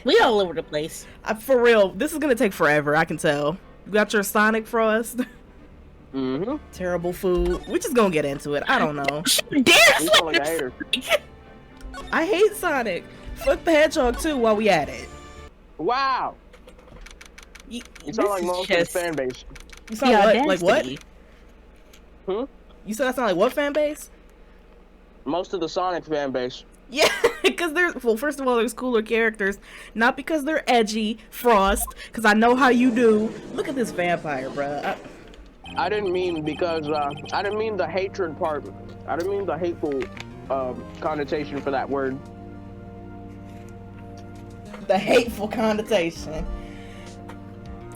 We all over the place. For real, this is gonna take forever. I can tell. You got your Sonic Frost. Mm-hmm. Terrible food. We're just gonna get into it. I don't know. You sound like a hater. I hate Sonic. Fuck the Hedgehog too. While we at it. Wow. You sound like most of the fan base. You sound like what? You said I sound like what fan base? Most of the Sonic fan base. Yeah, because first of all, there's cooler characters. Not because they're edgy, Frost, because I know how you do. Look at this vampire, bruh. I didn't mean because, I didn't mean the hatred part. I didn't mean the hateful, connotation for that word. The hateful connotation.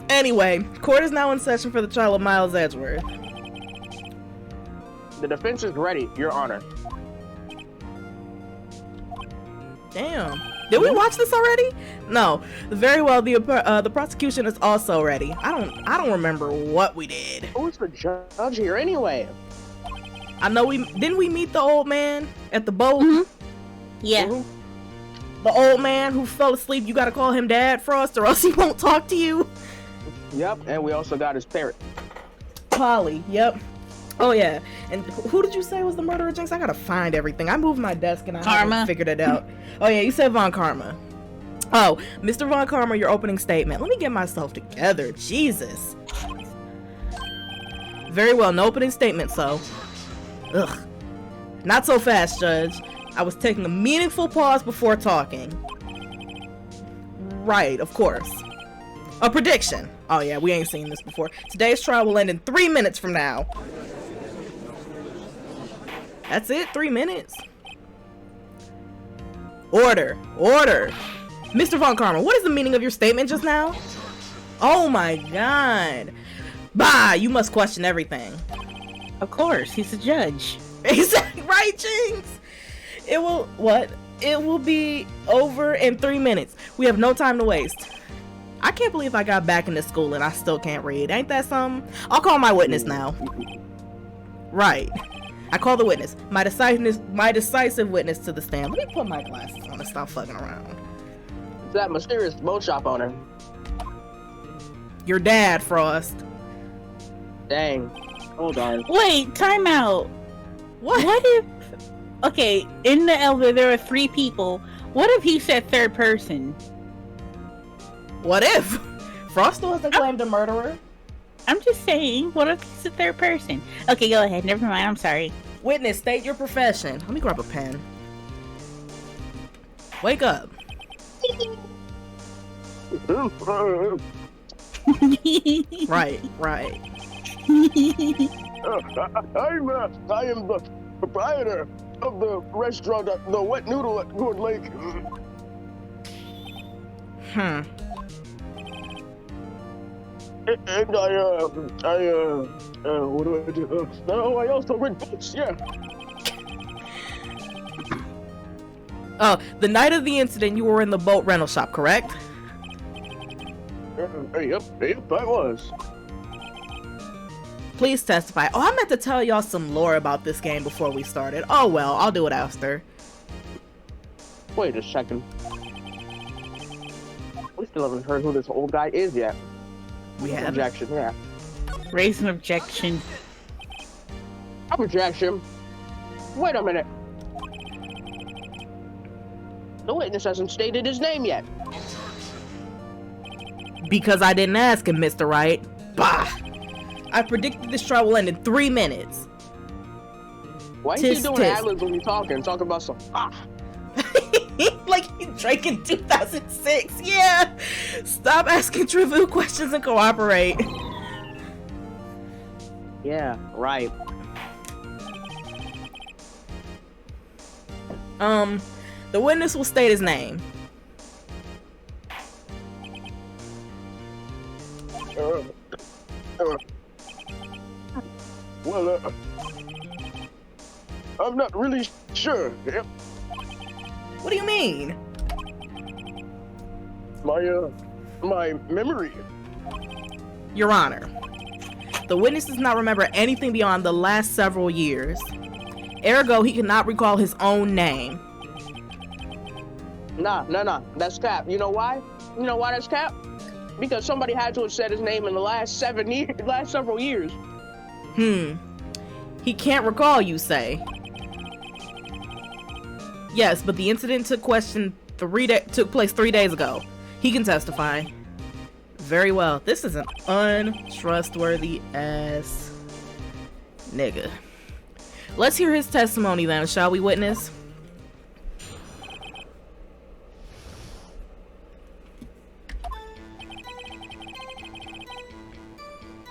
Anyway, court is now in session for the trial of Miles Edgeworth. The defense is ready, Your Honor. Damn. Did we watch this already? No. Very well. The prosecution is also ready. I don't remember what we did. Who's the judge here anyway? I know didn't we meet the old man at the boat? Mm-hmm. Yeah. Mm-hmm. The old man who fell asleep. You gotta call him Dad, Frost, or else he won't talk to you. Yep, and we also got his parrot. Polly. Yep. Oh yeah. And who did you say was the murderer, Jynx? I gotta find everything. I moved my desk and I haven't figured it out. Oh yeah, you said Von Karma. Oh, Mr. Von Karma, your opening statement. Let me get myself together. Jesus. Very well, no opening statement, so. Ugh. Not so fast, Judge. I was taking a meaningful pause before talking. Right, of course. A prediction. Oh yeah, we ain't seen this before. Today's trial will end in 3 minutes from now. That's it? 3 minutes? Order. Order. Mr. Von Karma, what is the meaning of your statement just now? Oh my god. Bah, you must question everything. Of course, he's a judge. Exactly right, Jynx. It will be over in 3 minutes. We have no time to waste. I can't believe I got back into school and I still can't read. Ain't that something? I'll call my witness now. Right. I call the witness. My decisive witness to the stand. Let me put my glasses on and stop fucking around. It's that mysterious boat shop owner. Your dad, Frost. Dang. Hold on. Wait, time out. What if... Okay, in the elevator there are 3 people. What if he said third person? What if? Frost still hasn't claimed a murderer. I'm just saying, what if he's the third person? Okay, go ahead. Never mind. I'm sorry. Witness, state your profession. Let me grab a pen. Wake up. Right. I am the proprietor of the restaurant, the Wet Noodle at Good Lake. And what do I do? No, I also read books, yeah. Oh, the night of the incident, you were in the boat rental shop, correct? Yep, I was. Please testify. Oh, I meant to tell y'all some lore about this game before we started. Oh well, I'll do it after. Wait a second. We still haven't heard who this old guy is yet. We have objection, yeah. Raise an objection. Objection. Wait a minute. The witness hasn't stated his name yet. Because I didn't ask him, Mr. Wright. Bah! I predicted this trial will end in 3 minutes. Why are you doing ad-libs when you're talking? Talking about some like Drake in 2006. Yeah. Stop asking trivial questions and cooperate. Yeah, right. The witness will state his name. Well, I'm not really sure. What do you mean? My memory. Your Honor, the witness does not remember anything beyond the last several years. Ergo, he cannot recall his own name. Nah. That's cap. You know why? You know why that's cap? Because somebody had to have said his name in the last several years. He can't recall, you say? Yes, but the incident took place 3 days ago. He can testify. Very well. This is an untrustworthy ass nigga. Let's hear his testimony then, shall we, witness?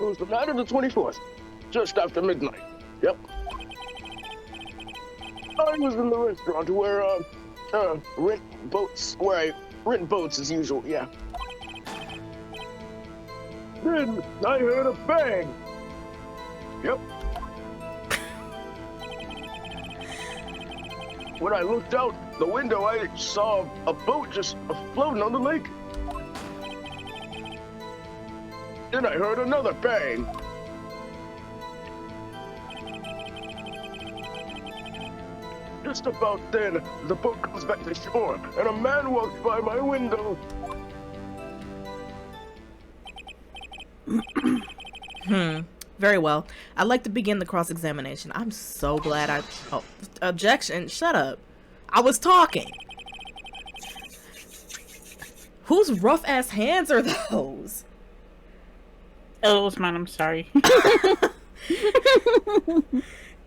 It was the night of the 24th, just after midnight. Yep. I was in the restaurant where I rent boats as usual, yeah. Then I heard a bang. Yep. When I looked out the window, I saw a boat just floating on the lake. Then I heard another bang. Just about then, the boat comes back to shore, and a man walks by my window. Very well. I'd like to begin the cross-examination. I'm so glad Oh, objection. Shut up. I was talking. Whose rough-ass hands are those? Oh, it was mine. I'm sorry.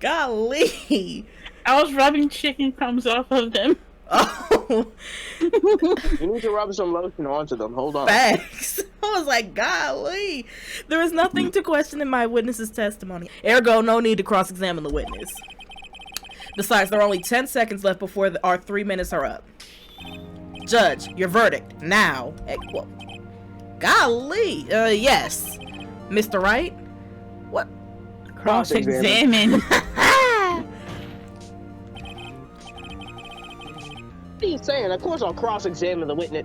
Golly. I was rubbing chicken crumbs off of them. Oh. You need to rub some lotion onto them. Hold on. Facts. I was like, golly. There is nothing to question in my witness's testimony. Ergo, no need to cross-examine the witness. Besides, there are only 10 seconds left before our 3 minutes are up. Judge, your verdict, now. Well, golly. Yes. Mr. Wright? What? Cross-examine. What are you saying? Of course I'll cross-examine the witness.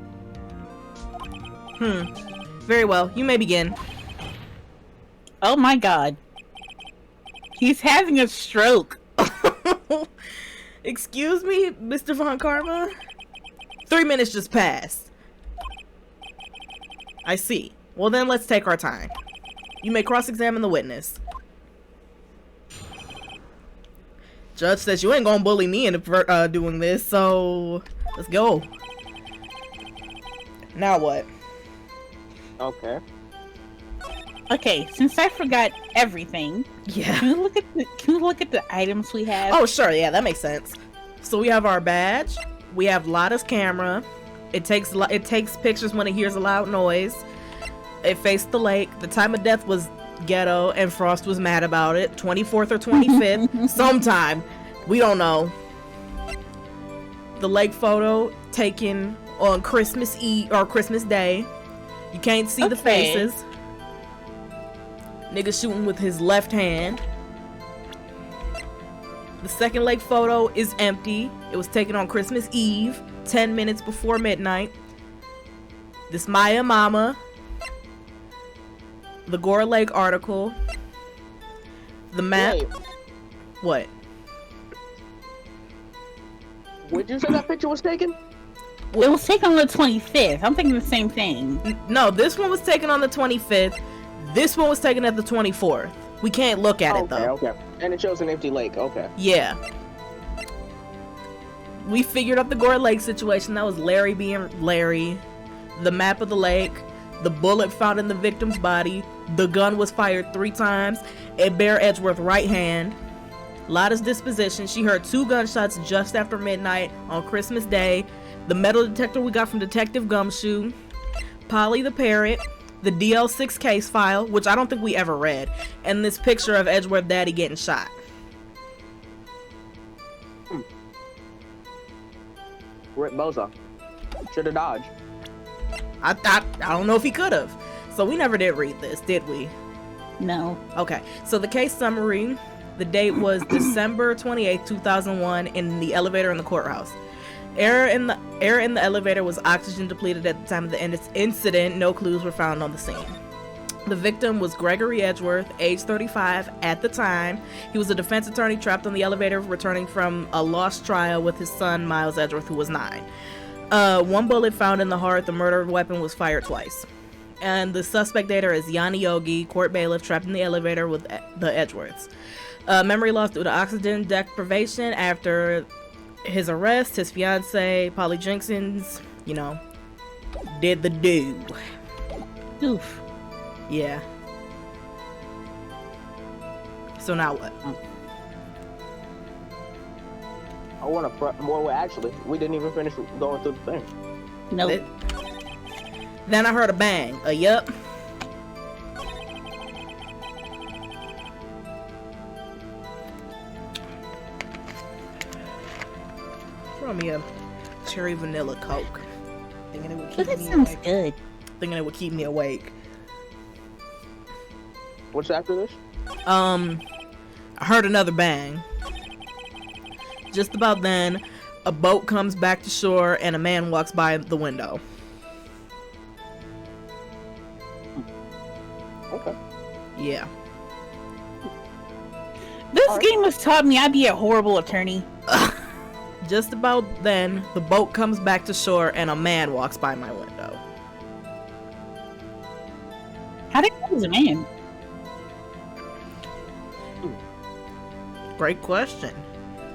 Very well. You may begin. Oh my god. He's having a stroke. Excuse me, Mr. Von Karma? 3 minutes just passed. I see. Well then, let's take our time. You may cross-examine the witness. Judge says you ain't gonna bully me into doing this, so let's go. Now what? Okay. Okay, since I forgot everything, Yeah. can you look at the items we have? Oh, sure. Yeah, that makes sense. So we have our badge. We have Lotta's camera. It takes pictures when it hears a loud noise. It faced the lake. The time of death was ghetto, and Frost was mad about it. 24th or 25th, sometime. We don't know. The lake photo taken on Christmas Eve or Christmas Day. You can't see the faces. Nigga shooting with his left hand. The second lake photo is empty. It was taken on Christmas Eve, 10 minutes before midnight. This Maya Mama. The Gore Lake article. The map. Wait. What? Where'd you say that picture was taken? It was taken on the 25th. I'm thinking the same thing. No, this one was taken on the 25th. This one was taken at the 24th. We can't look at it though. Okay. And it shows an empty lake. Okay. Yeah. We figured out the Gore Lake situation. That was Larry being Larry. The map of the lake. The bullet found in the victim's body. The gun was fired 3 times. It bare Edgeworth's right hand. Lotta's disposition. She heard 2 gunshots just after midnight on Christmas Day. The metal detector we got from Detective Gumshoe. Polly the parrot. The DL6 case file, which I don't think we ever read. And this picture of Edgeworth daddy getting shot. Rip Boza. Should've dodged. I don't know if he could have. So we never did read this, did we? No. Okay, so the case summary. The date was December 28th, 2001 in the elevator in the courthouse. Air in the elevator was oxygen depleted at the time of the incident. No clues were found on the scene. The victim was Gregory Edgeworth, age 35 at the time. He was a defense attorney trapped on the elevator returning from a lost trial with his son, Miles Edgeworth, who was 9. One bullet found in the heart. The murder weapon was fired twice. And the suspect data is Yanni Yogi, court bailiff, trapped in the elevator with the Edgeworths. Memory loss due to oxygen deprivation after his arrest. His fiance, Polly Jenkins, did the do. Oof. Yeah. So now what? I want to more. Actually, we didn't even finish going through the thing. Nope. Then I heard a bang. A yup. Throw me a cherry vanilla Coke. Thinking it would keep That me sounds awake. good. Thinking it would keep me awake. What's after this? I heard another bang. Just about then, a boat comes back to shore and a man walks by the window. Okay. Yeah. This game has taught me I'd be a horrible attorney. Just about then, the boat comes back to shore and a man walks by my window. How did he was a man? Great question.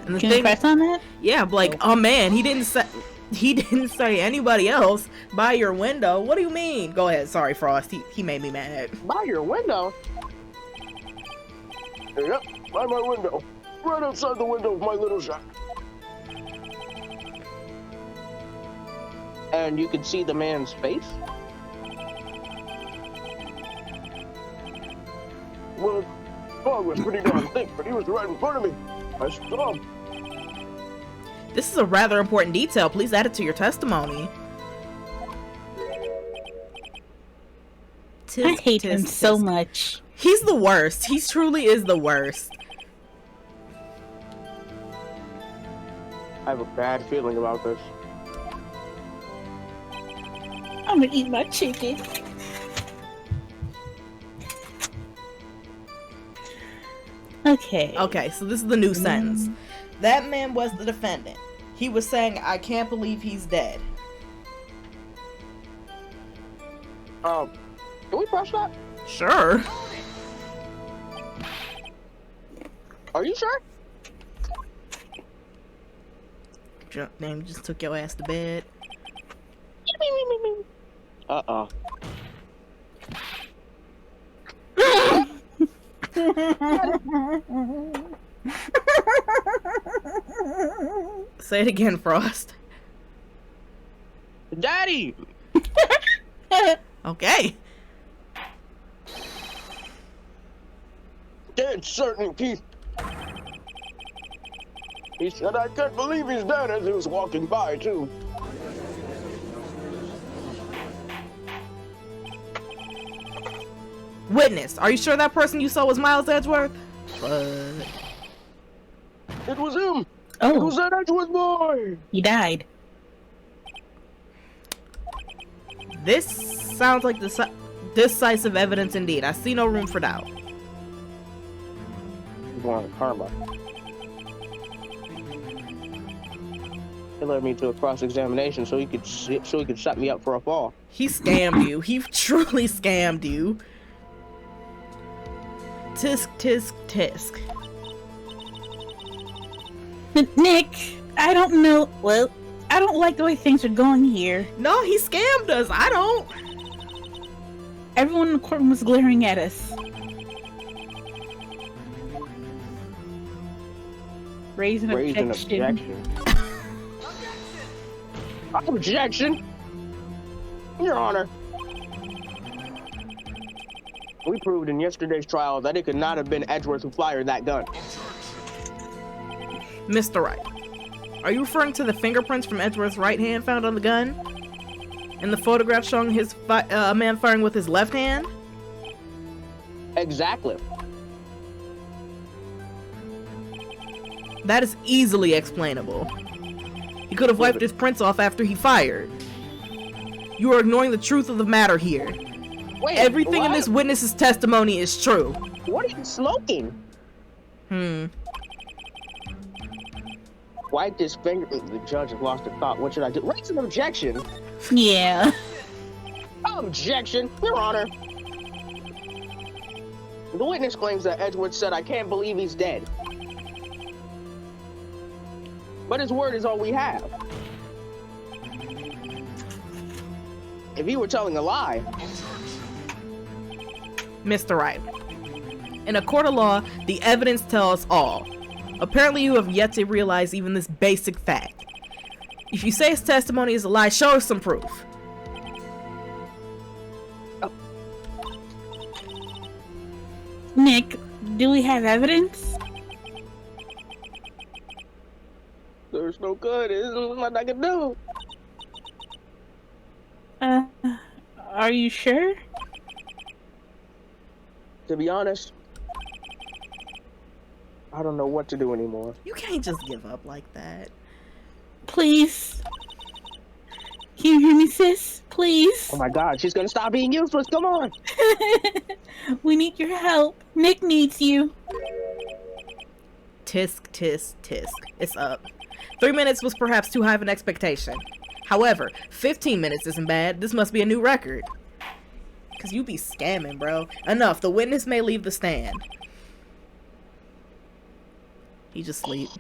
And the Can you thing, press on that? yeah, like, oh man, he didn't say anybody else by your window. What do you mean? Go ahead. Sorry, Frost. He made me mad. By your window? Yep, by my window. Right outside the window of my little shop. And you could see the man's face? Well, the dog was pretty darn thick, but he was right in front of me. I saw him. This is a rather important detail. Please add it to your testimony. I hate him so much. He's the worst. He truly is the worst. I have a bad feeling about this. I'm gonna eat my chicken. Okay. Okay, so this is the new sentence. That man was the defendant. He was saying, I can't believe he's dead. Can we press that? Sure. Are you sure? Name just took your ass to bed. Uh-oh. Say it again, Frost. Daddy! Okay. Dead certain, Keith. He said, I can't believe he's dead as he was walking by, too. Witness, are you sure that person you saw was Miles Edgeworth? It was him. Oh. It was that Edgeworth boy. He died. This sounds like decisive evidence indeed. I see no room for doubt. He's going to karma. He led me to a cross-examination so he could set me up for a fall. He scammed you. He truly scammed you. Tisk, tisk, tisk. Nick, I don't know. Well, I don't like the way things are going here. No, he scammed us. I don't. Everyone in the courtroom was glaring at us. Raise an objection. Objection! Your Honor. We proved in yesterday's trial that it could not have been Edgeworth who fired that gun. Mr. Wright, are you referring to the fingerprints from Edgeworth's right hand found on the gun? And the photograph showing his a man firing with his left hand? Exactly. That is easily explainable. He could have wiped his prints off after he fired. You are ignoring the truth of the matter here. Wait, Everything in what? this witness's testimony is true. What are you smoking? wiped his finger. The judge has lost a thought. What should I do? Raise an objection. Yeah. Objection, Your Honor. The witness claims that Edgewood said, "I can't believe he's dead." But his word is all we have. If he were telling a lie... Mr. Wright, in a court of law, the evidence tells all. Apparently you have yet to realize even this basic fact. If you say his testimony is a lie, show us some proof. Nick, do we have evidence? There's no good. There's nothing I can do. Are you sure? To be honest, I don't know what to do anymore. You can't just give up like that. Please. Can you hear me, sis? Please. Oh my God, she's gonna stop being useless. Come on. We need your help. Nick needs you. Tisk, tisk, tisk. It's up. 3 minutes was perhaps too high of an expectation. However, 15 minutes isn't bad. This must be a new record. Cause you be scamming, bro. Enough. The witness may leave the stand. He just sleep.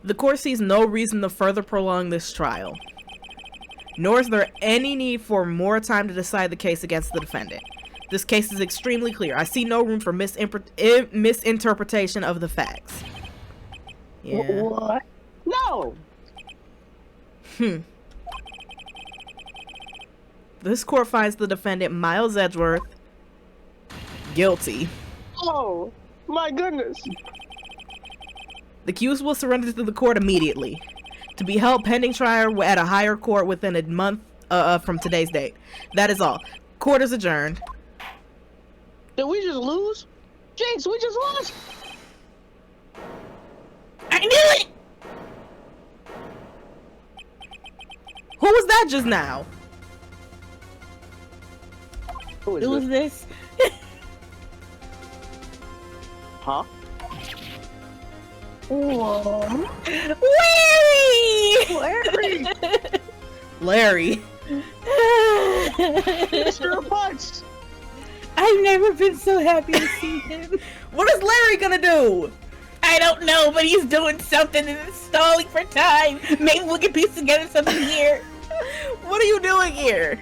The court sees no reason to further prolong this trial. Nor is there any need for more time to decide the case against the defendant. This case is extremely clear. I see no room for misinterpretation of the facts. Yeah. What? No! This court finds the defendant, Miles Edgeworth, guilty. Oh, my goodness. The accused will surrender to the court immediately, to be held pending trial at a higher court within a month from today's date. That is all. Court is adjourned. Did we just lose? Jynx, we just lost. I knew it! Who was that just now? Who is Who was this? Huh? Whoa. Larry! Larry. Mr. Punch! I've never been so happy to see him. What is Larry gonna do? I don't know, but he's doing something and it's stalling for time. Maybe we can piece together something here. What are you doing here?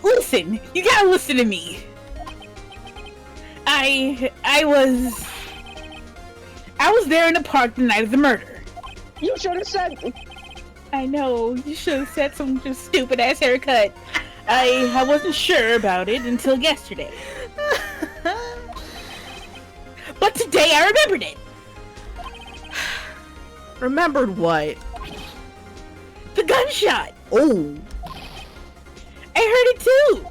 Listen, you gotta listen to me. I was there in the park the night of the murder. You should have said... I know, you should have said some just stupid ass haircut. I wasn't sure about it until yesterday. But today I remembered it. Remembered what? The gunshot. Oh. I heard it too.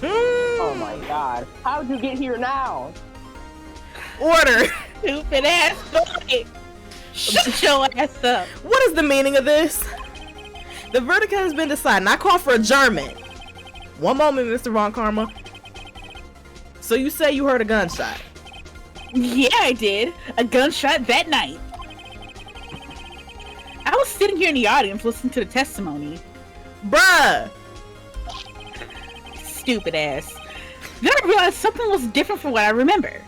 Oh my God. How'd you get here now? Order. Stupid ass boy. Shut your ass up. What is the meaning of this? The verdict has been decided. I call for adjournment. One moment, Mr. Von Karma. So you say you heard a gunshot? Yeah, I did. A gunshot that night. I was sitting here in the audience listening to the testimony. Bruh! Stupid ass. Then I realized something was different from what I remember.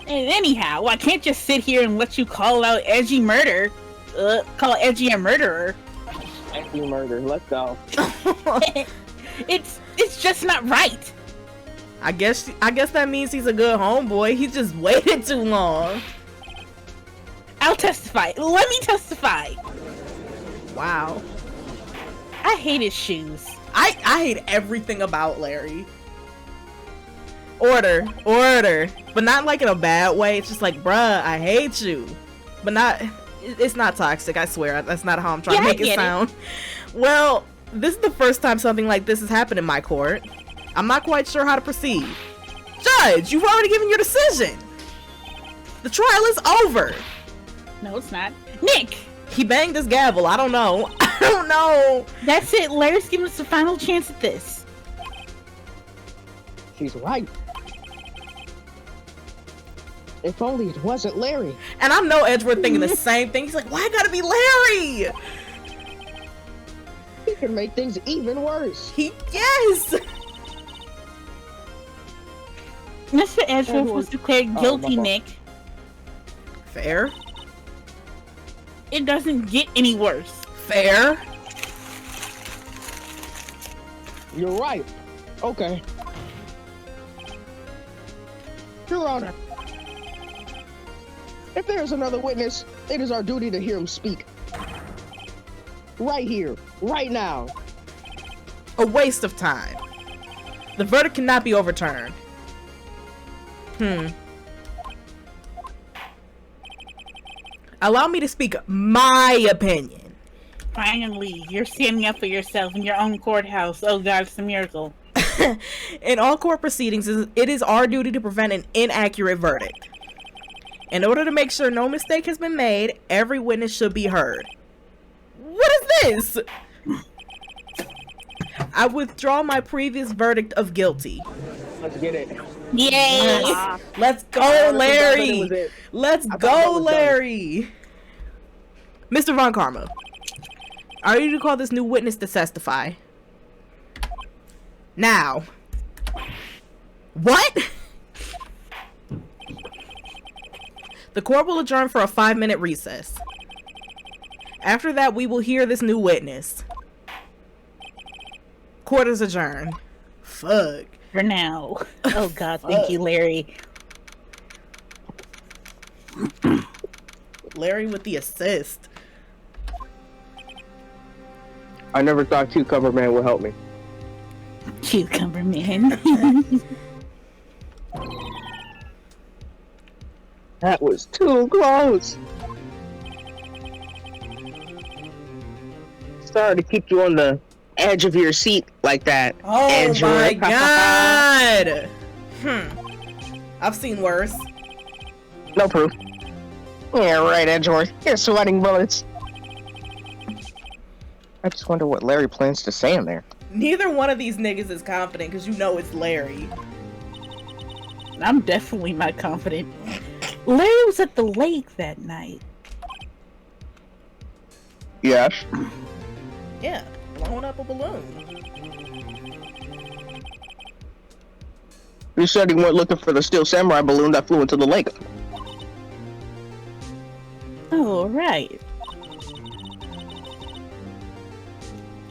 And anyhow, I can't just sit here and let you call out edgy murder. Call edgy a murderer. Edgy murder. Let's go. It's just not right. I guess that means he's a good homeboy. He just waited too long. I'll testify. Let me testify. Wow. I hate his shoes. I hate everything about Larry. Order. But not like in a bad way. It's just like, bruh, I hate you. But not, it's not toxic, I swear. That's not how I'm trying to make it sound. Well, this is the first time something like this has happened in my court. I'm not quite sure how to proceed. Judge, you've already given your decision. The trial is over. No, it's not. Nick! He banged his gavel. I don't know. I don't know. That's it. Larry's giving us a final chance at this. She's right. If only it wasn't Larry. And I know Edgeworth thinking the same thing. He's like, why gotta be Larry? He can make things even worse. Yes! Mr. Edgeworth was declared guilty, Nick. Fair. It doesn't get any worse. Fair. You're right. Okay. Your Honor, if there is another witness, it is our duty to hear him speak. Right here, right now. A waste of time. The verdict cannot be overturned. Allow me to speak my opinion. Finally, you're standing up for yourself in your own courthouse. Oh God, it's a miracle. In all court proceedings, it is our duty to prevent an inaccurate verdict. In order to make sure no mistake has been made, every witness should be heard. What is this? I withdraw my previous verdict of guilty. Let's get it. Yay! Let's go, Larry! Let's go, Larry! Mr. Von Karma, are you to call this new witness to testify? Now. What? The court will adjourn for a 5-minute recess. After that, we will hear this new witness. Court is adjourned. Fuck. For now. Oh God, thank you, Larry. Larry with the assist. I never thought Cucumber Man would help me. Cucumber Man. That was too close. Sorry to keep you on the edge of your seat like that. Oh my God. I've seen worse. No proof. Yeah, right, Edgeworth. You're sweating bullets. I just wonder what Larry plans to say in there. Neither one of these niggas is confident because you know it's Larry. I'm definitely not confident. Larry was at the lake that night. Yes. Yeah, blowing up a balloon. You said he went looking for the Steel Samurai balloon that flew into the lake. Oh, right.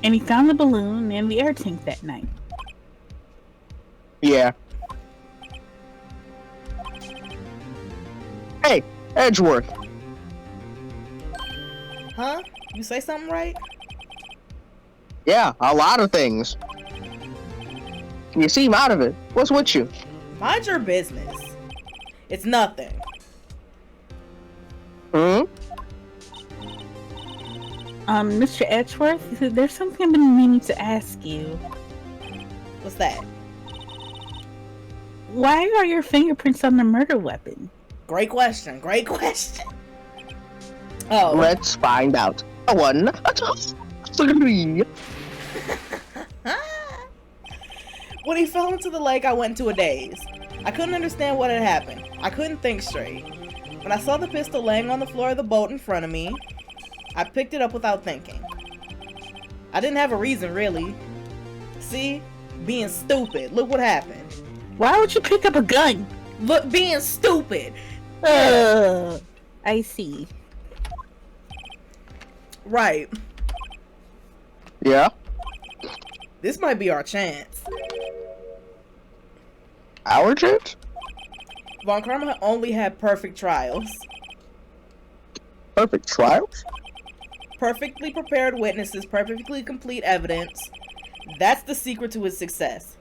And he found the balloon in the air tank that night. Yeah. Hey, Edgeworth. Huh? You say something right? Yeah, a lot of things. You seem out of it. What's with you? Mind your business. It's nothing. Mr. Edgeworth, there's something I've been meaning to ask you. What's that? Why are your fingerprints on the murder weapon? Great question. Great question. Oh. Let's find out. A 1, a 2, 3. When he fell into the lake, I went into a daze. I couldn't understand what had happened. I couldn't think straight. When I saw the pistol laying on the floor of the boat in front of me, I picked it up without thinking. I didn't have a reason, really. See? Being stupid. Look what happened. Why would you pick up a gun? Look, being stupid. I see. Right. Yeah? This might be our chance. Our chance? Von Karma only had perfect trials. Perfect trials? Perfectly prepared witnesses, perfectly complete evidence. That's the secret to his success.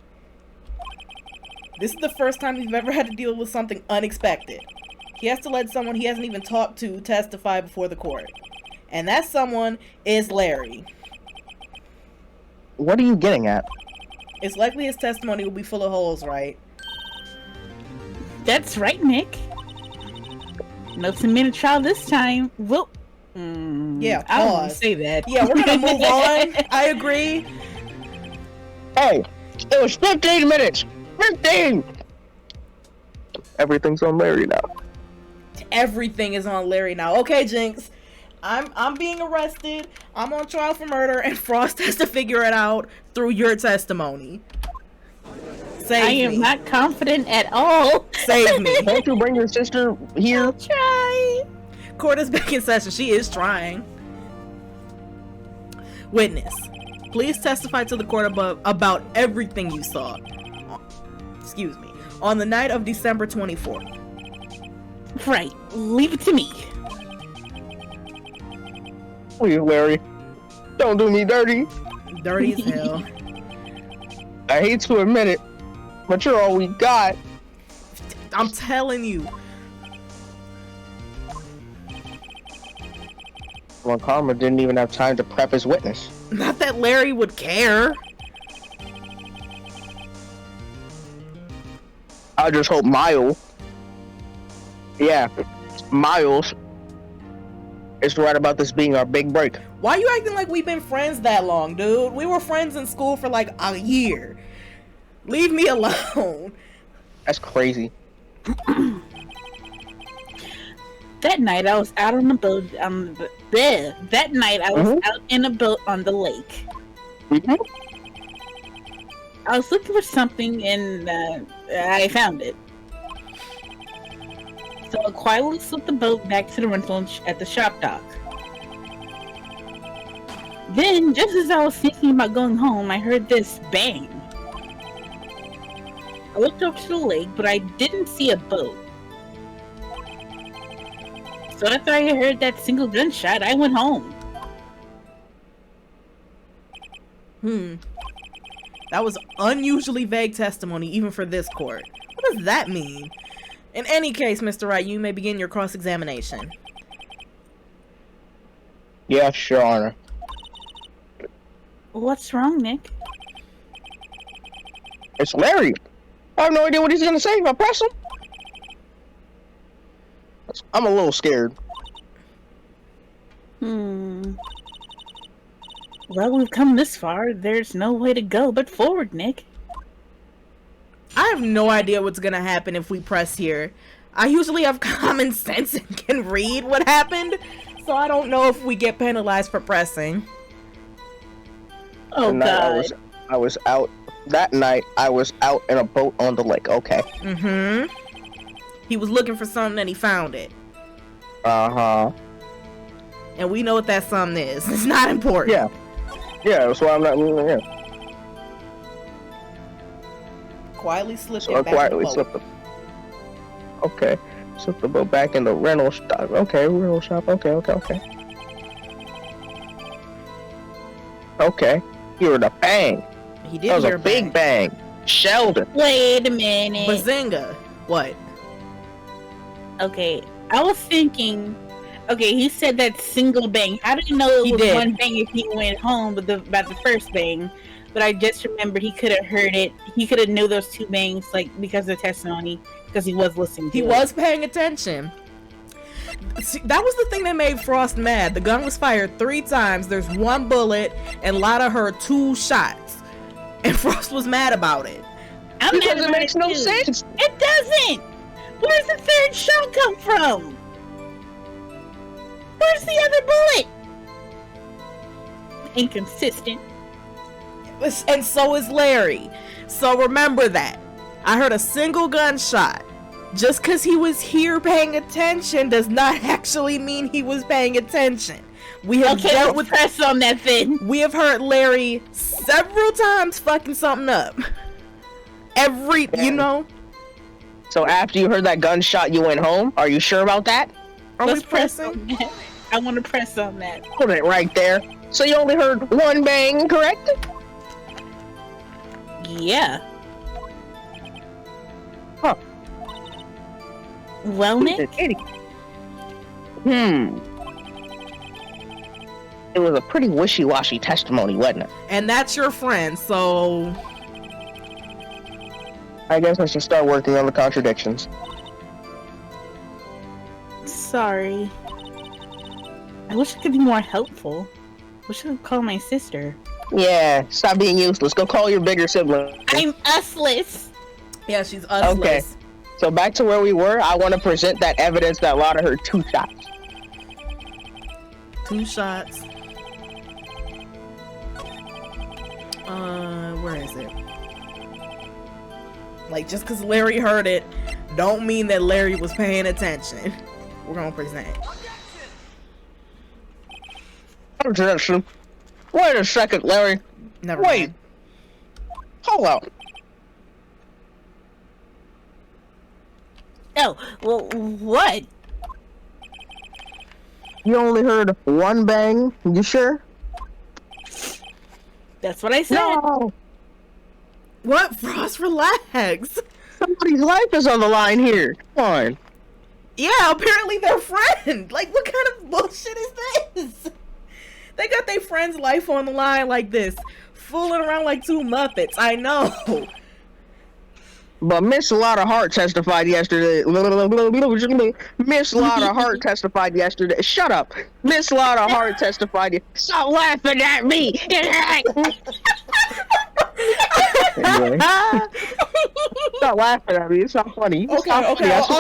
This is the first time he's ever had to deal with something unexpected. He has to let someone he hasn't even talked to testify before the court. And that someone is Larry. What are you getting at? It's likely his testimony will be full of holes, right? That's right, Nick. No 2-minute trial this time. Well, yeah, I don't pause. say that. Yeah, we're gonna move on. I agree. Hey, it was 15 minutes. 15! Everything's on Larry now. everything is on Larry now. Okay, Jynx. I'm being arrested. I'm on trial for murder, and Frost has to figure it out through your testimony. I am not confident at all. Save me. Can't you bring your sister here? I'll try. Court is back in session. She is trying. Witness, please testify to the court about everything you saw. Excuse me. On the night of December 24th. Right. Leave it to me. Please, Larry. Don't do me dirty. Dirty as hell. I hate to admit it, but you're all we got. I'm telling you. Well, Karma didn't even have time to prep his witness. Not that Larry would care. I just hope Miles is right about this being our big break. Why are you acting like we've been friends that long, dude? We were friends in school for like a year. Leave me alone. That's crazy. That night I was out on the boat. That night I was out in a boat on the lake. I was looking for something and I found it. So I quietly slipped the boat back to the rental at the shop dock. Then, just as I was thinking about going home, I heard this bang. I looked up to the lake, but I didn't see a boat. So after I heard that single gunshot, I went home. That was unusually vague testimony, even for this court. What does that mean? In any case, Mr. Wright, you may begin your cross-examination. Yes, Your Honor. What's wrong, Nick? It's Larry. I have no idea what he's gonna say if I press him. I'm a little scared. Well, we've come this far. There's no way to go but forward, Nick. I have no idea what's gonna happen if we press here. I usually have common sense and can read what happened, so I don't know if we get penalized for pressing. Oh, God. I was out. That night, I was out in a boat on the lake. Okay. He was looking for something and he found it. Uh-huh. And we know what that something is. It's not important. Yeah. Yeah, that's why I'm not moving here. Quietly slipped So I it back quietly in the boat. slipped the... Okay. Slipped the boat back in the rental shop. Okay, rental shop. Okay. Okay. You heard a bang. He did That was hear a big bang. Sheldon. Wait a minute. Bazinga. What? Okay, I was thinking... Okay, he said that single bang. How did you know it was one bang if he went home about the first bang? But I just remembered he could have heard it. He could have knew those two bangs, like, because of the testimony, because he was listening to it. He was paying attention. See, that was the thing that made Frost mad. The gun was fired 3 times. There's 1 bullet, and Lotta heard 2 shots. And Frost was mad about it. Because it makes no sense. It doesn't! Where's the 3rd shot come from? Where's the other bullet? Inconsistent. And so is Larry. So remember that. I heard a single gunshot. Just because he was here paying attention does not actually mean he was paying attention. We have dealt with press on that thing. We have heard Larry several times fucking something up. You know. So after you heard that gunshot, you went home? Are you sure about that? Let's press on that. I want to press on that. Put it right there. So you only heard 1 bang, correct? Yeah. Huh. Well, Nick? It was a pretty wishy-washy testimony, wasn't it? And that's your friend, so... I guess I should start working on the contradictions. Sorry. I wish I could be more helpful. Wish I could call my sister. Yeah, stop being useless. Go call your bigger sibling. I'm useless. Yeah, she's useless. Okay. So back to where we were. I want to present that evidence that Lotta heard 2 shots. 2 shots. Where is it? Like, just because Larry heard it, don't mean that Larry was paying attention. We're gonna present. Objection. Wait a second, Larry. Never Wait. mind. Hold up. Oh, well, what? You only heard 1 bang. You sure? That's what I said. No. What? Frost, relax. Somebody's life is on the line here. Come on. Yeah, apparently they're friends. Like, what kind of bullshit is this? They got their friend's life on the line like this. Fooling around like 2 Muppets. I know. But Miss Lotta Hart testified yesterday. Miss Lotta Hart testified yesterday. Shut up. Miss Lotta Hart testified. Stop laughing at me. Anyway. Stop laughing at me. It's not funny. Okay, I'll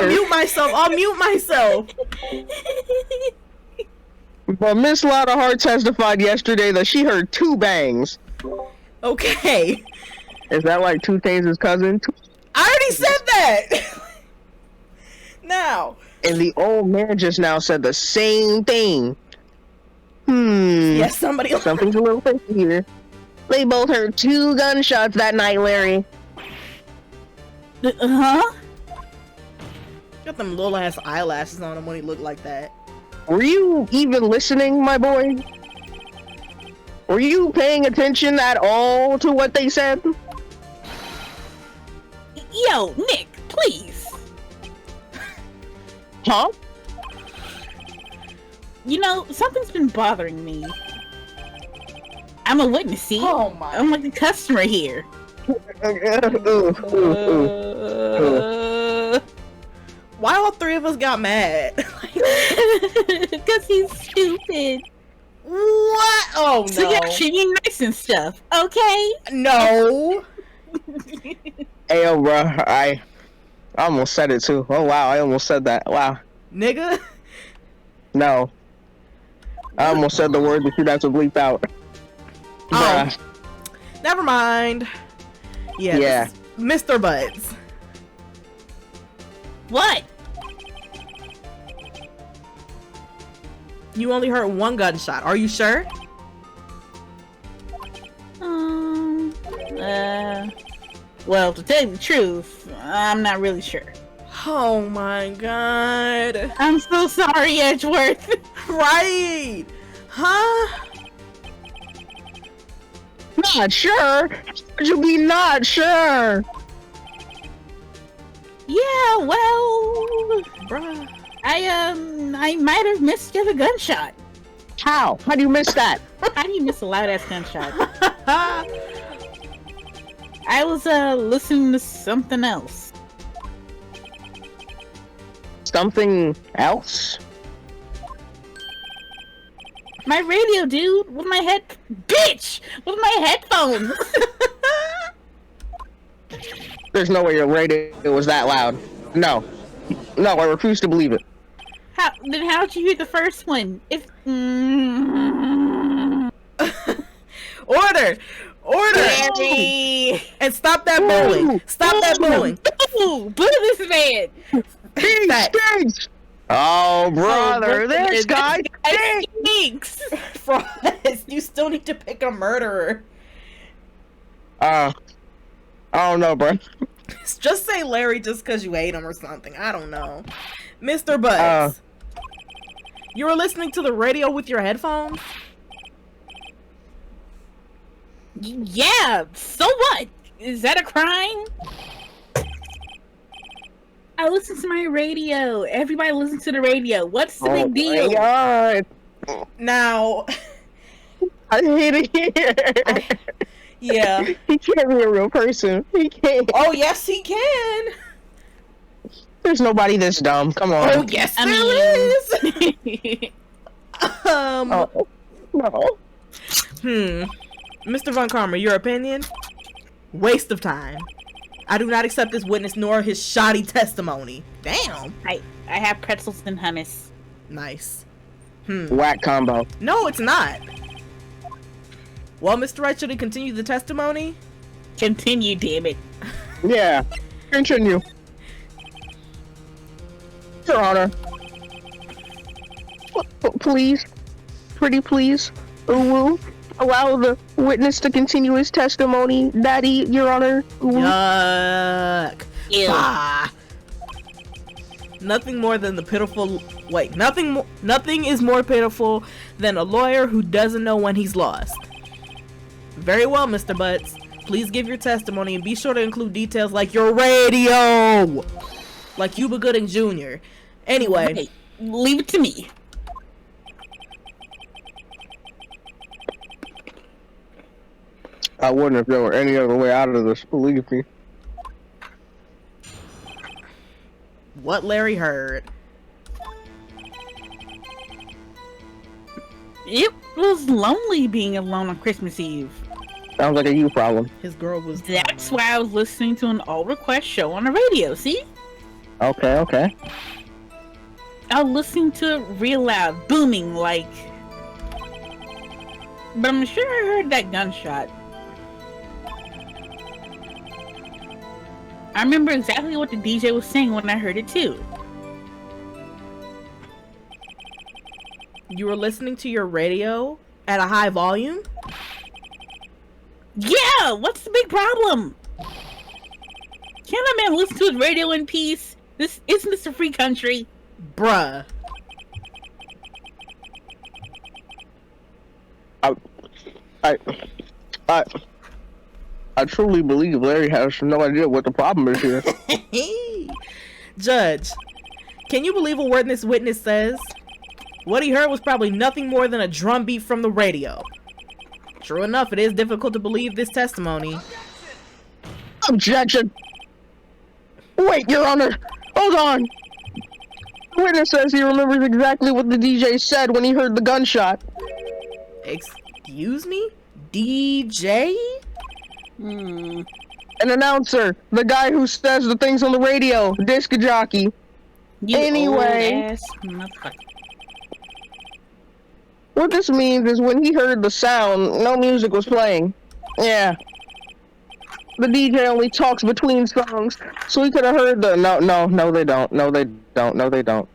mute myself. But Miss Lotta Hart testified yesterday that she heard 2 bangs. Okay. Is that like 2 Chainz' cousin? I already said that. Now. And the old man just now said the same thing. Yes, Something's a little fishy here. They both heard 2 gunshots that night, Larry. Huh? Got them little ass eyelashes on him when he looked like that. Were you even listening, my boy? Were you paying attention at all to what they said? Yo, Nick, please. Huh? You know, something's been bothering me. I'm a witness, see? Oh my. I'm like a customer here. Why all 3 of us got mad? Because he's stupid. What? Oh no. So you gotta treat me nice and stuff, okay? No. Hey, yo, bro, I almost said it too. Oh wow, I almost said that. Wow. Nigga? No. I almost said the word that you'd have to bleep out. Oh. Never mind. Yes. Yeah. Mr. Buds. What? You only heard 1 gunshot. Are you sure? Well, to tell you the truth, I'm not really sure. Oh my god. I'm so sorry, Edgeworth. Right. Huh? Not sure? Would you be not sure? Yeah, well, Bruh. I might have missed the other gunshot. How? How do you miss that? How do you miss a loud ass gunshot? I was listening to something else. Something else? My radio, dude, with my with my headphones. There's no way your radio was that loud. No. No, I refuse to believe it. How'd you hear the first one? Order! Larry! And stop that bowling! Stop that bowling! Ooh, boo this man! Stinks! Oh, brother, this guy stinks! Frost, you still need to pick a murderer. I don't know, bro. Just say Larry just because you hate him or something. I don't know. Mr. Butts. You were listening to the radio with your headphones? Yeah, so what? Is that a crime? I listen to my radio. Everybody listens to the radio. What's the big deal? Oh my god. Now, I hate it here. yeah. He can't be a real person. He can't. Oh, yes, he can. There's nobody this dumb. Come on. Oh, yes, there is. Oh, no. Mr. Von Karma, your opinion? Waste of time. I do not accept this witness nor his shoddy testimony. Damn. I have pretzels and hummus. Nice. Whack combo. No, it's not. Well, Mr. Wright, should he continue the testimony? Continue, damn it. Yeah. Continue. Your Honor. Please. Pretty please. Uwu. Allow the witness to continue his testimony. Daddy, Your Honor. Uwu. Yuck. Ew. Ah. Nothing more than the pitiful... Wait, nothing is more pitiful than a lawyer who doesn't know when he's lost. Very well, Mr. Butts. Please give your testimony and be sure to include details like your radio! Like Cuba Gooding Jr. Anyway. Hey, leave it to me. I wouldn't if there were any other way out of this, believe me. What Larry heard. It was lonely being alone on Christmas Eve. Sounds like a you problem. His girl was... That's why I was listening to an all-request show on the radio, see? Okay. I was listening to it real loud, booming like... But I'm sure I heard that gunshot. I remember exactly what the DJ was saying when I heard it too. You were listening to your radio at a high volume? Yeah! What's the big problem? Can't a man listen to his radio in peace? Isn't this a free country? Bruh. I truly believe Larry has no idea what the problem is here. Judge, can you believe a word this witness says? What he heard was probably nothing more than a drum beat from the radio. True enough, it is difficult to believe this testimony. Objection! Wait, Your Honor! Hold on! The witness says he remembers exactly what the DJ said when he heard the gunshot. Excuse me? DJ? An announcer, the guy who says the things on the radio, disc jockey. Anyway, old-ass motherfucker. What this means is when he heard the sound, no music was playing. Yeah. The DJ only talks between songs, so he could have heard the... No, they don't. No, they don't.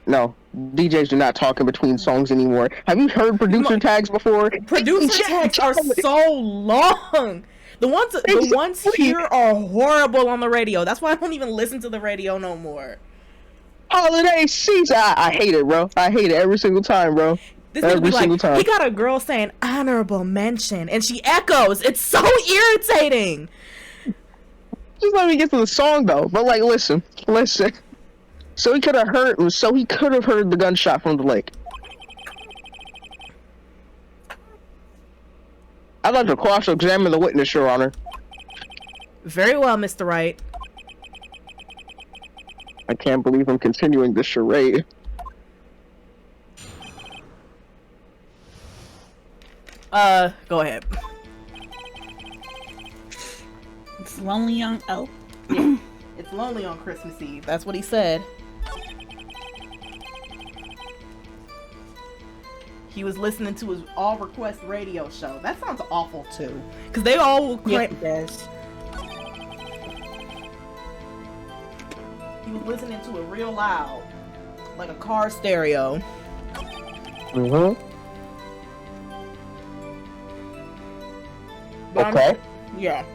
No, DJs do not talk in between songs anymore. Have you heard producer tags before? Producer tags are so long! The ones here are horrible on the radio. That's why I don't even listen to the radio no more. Holiday season! I hate it, bro. I hate it every single time, bro. This every single time. He got a girl saying honorable mention, and she echoes. It's so irritating. Just let me get to the song though. But like, listen. So he could have heard the gunshot from the lake. I'd like to cross-examine the witness, Your Honor. Very well, Mr. Wright. I can't believe I'm continuing this charade. Go ahead. It's lonely on... Oh. Yeah. It's lonely on Christmas Eve. That's what he said. He was listening to his all-request radio show. That sounds awful, too. Because they all will claim... Yes, He was listening to it real loud. Like a car stereo. Mm-hmm. Okay. Yeah.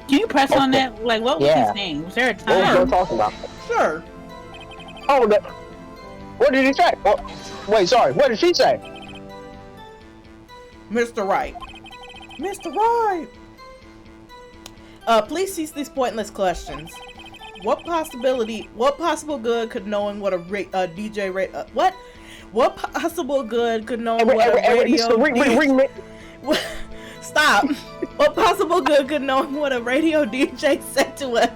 Can you press on that? Like, what was his name? Was there a time? What was I talking about? Sure. Oh, what did he say? Wait, sorry. What did she say? Mr. Wright. Mr. Wright! Please cease these pointless questions. What possible good could knowing what a DJ what possible good could knowing what a radio... Stop! What possible good could knowing what a radio DJ said to us?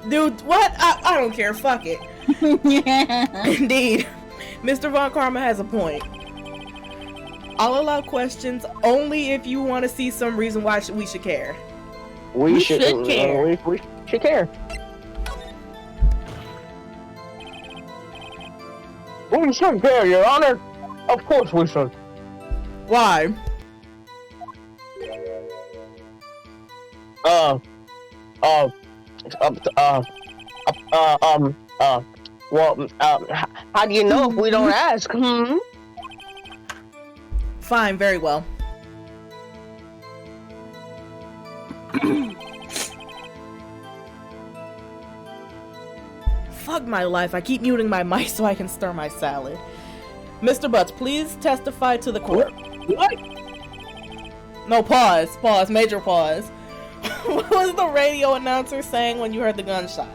Dude, what? I don't care. Fuck it. Yeah. Indeed. Mr. Von Karma has a point. I'll allow questions only if you want to see some reason why we should care. We should care. We should care. We should care, Your Honor. Of course we should. Why? Well, how do you know if we don't ask? Fine, very well. Fuck my life. I keep muting my mic so I can stir my salad. Mr. Butts, please testify to the court. What? No, pause. Pause. Major pause. What was the radio announcer saying when you heard the gunshot?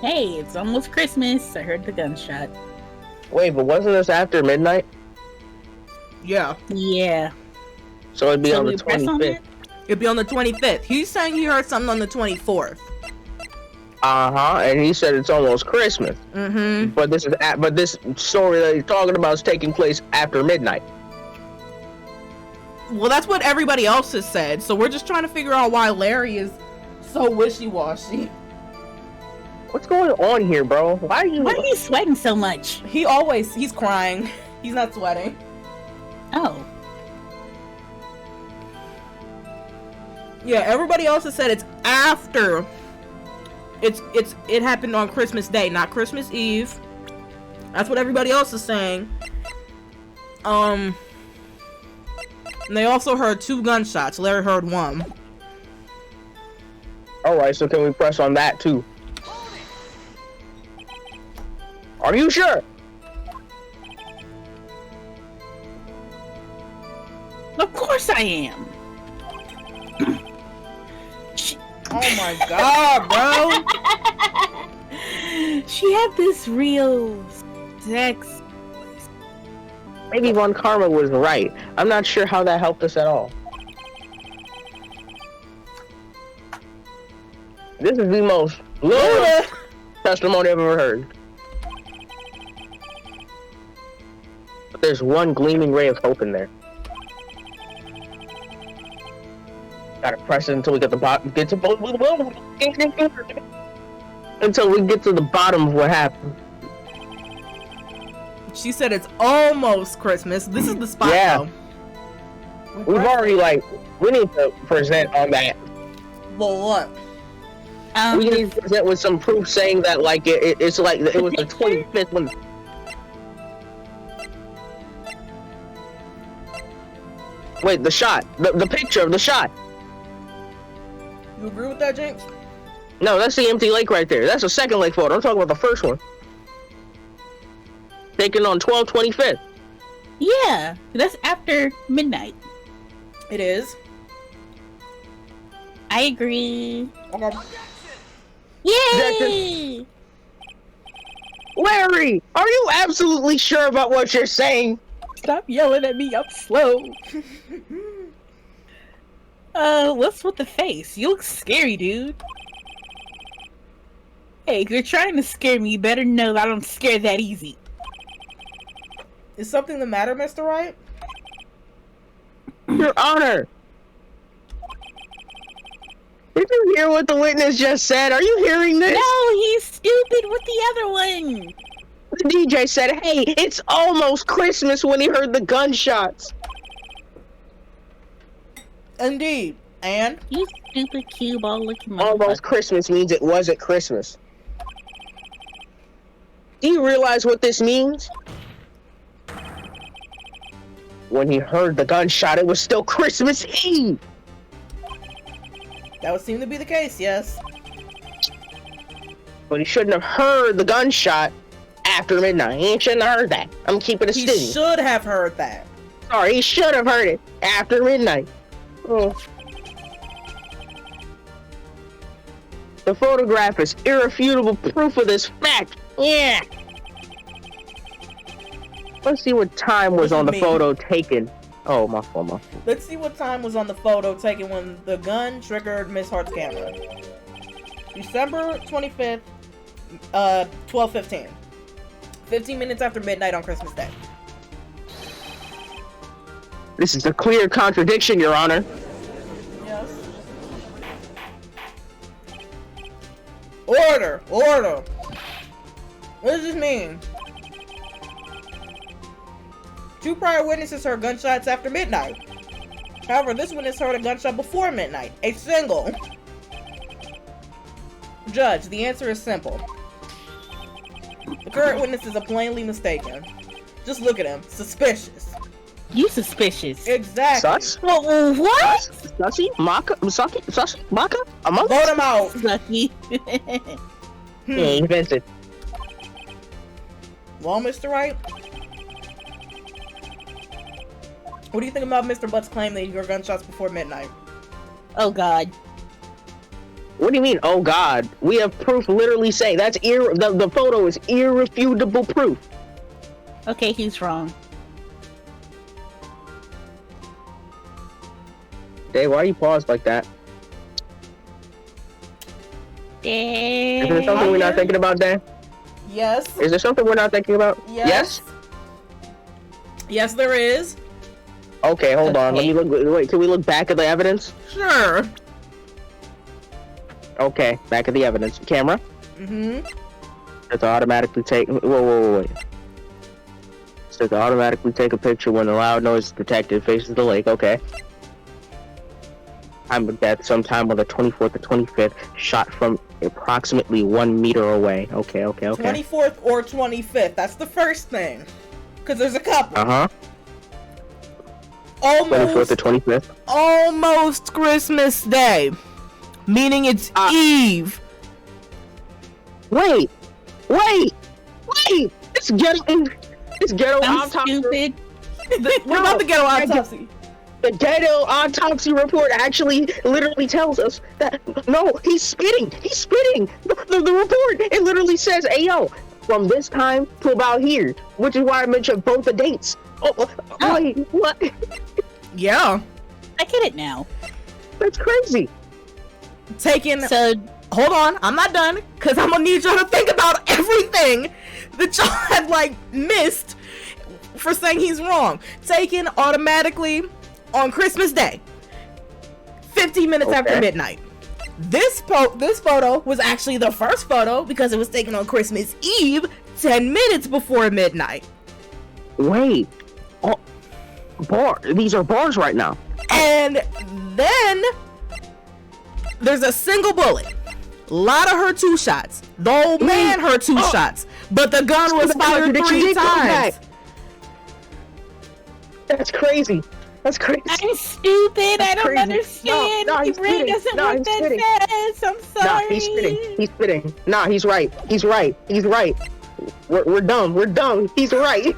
Hey, it's almost Christmas. I heard the gunshot. Wait, but wasn't this after midnight? Yeah. Yeah. So it'd be So on the we press on 25th. it? It'd be on the 25th. He's saying he heard something on the 24th. And he said it's almost Christmas. Mm-hmm. But this story that he's talking about is taking place after midnight. Well, that's what everybody else has said, so we're just trying to figure out why Larry is so wishy-washy. What's going on here, bro? Why are you sweating so much? He's crying. He's not sweating. Oh. Yeah, everybody else has said it's after. It happened on Christmas Day, not Christmas Eve. That's what everybody else is saying. And they also heard 2 gunshots. Larry heard 1. Alright, so can we press on that too? Are you sure? Of course I am. Oh my god, bro! She had this real sex. Maybe Von Karma was right. I'm not sure how that helped us at all. This is the most ludicrous testimony I've ever heard. But there's one gleaming ray of hope in there. Gotta press it until we get the bottom. Until we get to the bottom of what happened. She said it's almost Christmas. This is the spot, Yeah. though. We've already we need to present on that. Well, what? We need to present with some proof saying that it's like it was the 25th when. Wait, the shot, the picture of the shot. You agree with that, Jynx? No, that's the empty lake right there. That's the second lake photo. I'm talking about the first one. Taken on 12/25. Yeah, that's after midnight. It is. I agree. Okay. Yay! Larry, are you absolutely sure about what you're saying? Stop yelling at me. I'm slow. What's with the face? You look scary, dude. Hey, if you're trying to scare me, you better know that I don't scare that easy. Is something the matter, Mr. Wright? Your Honor. Did you hear what the witness just said? Are you hearing this? No, he's stupid with the other one. The DJ said, hey, it's almost Christmas when he heard the gunshots. Indeed. And? You stupid cue ball looking Almost Christmas means it wasn't Christmas. Do you realize what this means? When he heard the gunshot, it was still Christmas Eve. That would seem to be the case, yes. But he shouldn't have heard the gunshot after midnight. He shouldn't have heard that. I'm keeping it He steady. should have heard that. Sorry, he should have heard it after midnight. Oh. The photograph is irrefutable proof of this fact. Yeah. Let's see what time was on the photo taken. Oh, my fault. Let's see what time was on the photo taken when the gun triggered Miss Hart's camera. December 25th, 12:15. 15 minutes after midnight on Christmas Day. This is a clear contradiction, Your Honor. Yes. Order! Order! What does this mean? 2 prior witnesses heard gunshots after midnight. However, this witness heard a gunshot before midnight. A single. Judge, the answer is simple. The current witness is plainly mistaken. Just look at him. Suspicious. You suspicious. Exactly. Sus? Well, what? Sussy? Maka? Musaki? Sussy? Maka? Among Vote him out. Lucky. Yeah, Vincent. Well, Mr. Wright? What do you think about Mr. Butt's claim that he heard gunshots before midnight? Oh God. What do you mean, oh God? We have proof literally saying that's the photo is irrefutable proof. Okay, he's wrong. Dave, why are you paused like that? Is there something we're not thinking about, Dan? Yes. Is there something we're not thinking about? Yes? Yes, there is. Okay, hold on. Let me look. Wait, can we look back at the evidence? Sure. Okay, back at the evidence. Camera. Mm-hmm. It's automatically take. Wait. So to automatically take a picture when the loud noise detected faces the lake. Okay. Time of death sometime on the 24th or 25th. Shot from approximately 1 meter away. Okay. 24th or 25th. That's the first thing. Because there's a couple. Uh-huh. 24th or 25th. Almost Christmas Day. Meaning it's Eve. Wait! It's ghetto I'm autopsy. stupid. What about the ghetto autopsy? The ghetto autopsy report actually literally tells us that no, he's spitting. The report, it literally says, "Hey yo, from this time to about here," which is why I mentioned both the dates. Wait, what? Yeah. I get it now. That's crazy. So Hold on, I'm not done, because I'm gonna need y'all to think about everything that y'all had, missed for saying he's wrong. Taken automatically on Christmas Day, 15 minutes after midnight. This photo was actually the first photo because it was taken on Christmas Eve, 10 minutes before midnight. Wait. These are bars right now. And then there's a single bullet. Lot of her 2 shots. The old man heard 2 shots, but the gun was fired 3 times. That's crazy. I'm stupid. I don't understand. My brain doesn't work that fast. I'm sorry. Nah, he's spitting. Nah, he's right. We're dumb. He's right.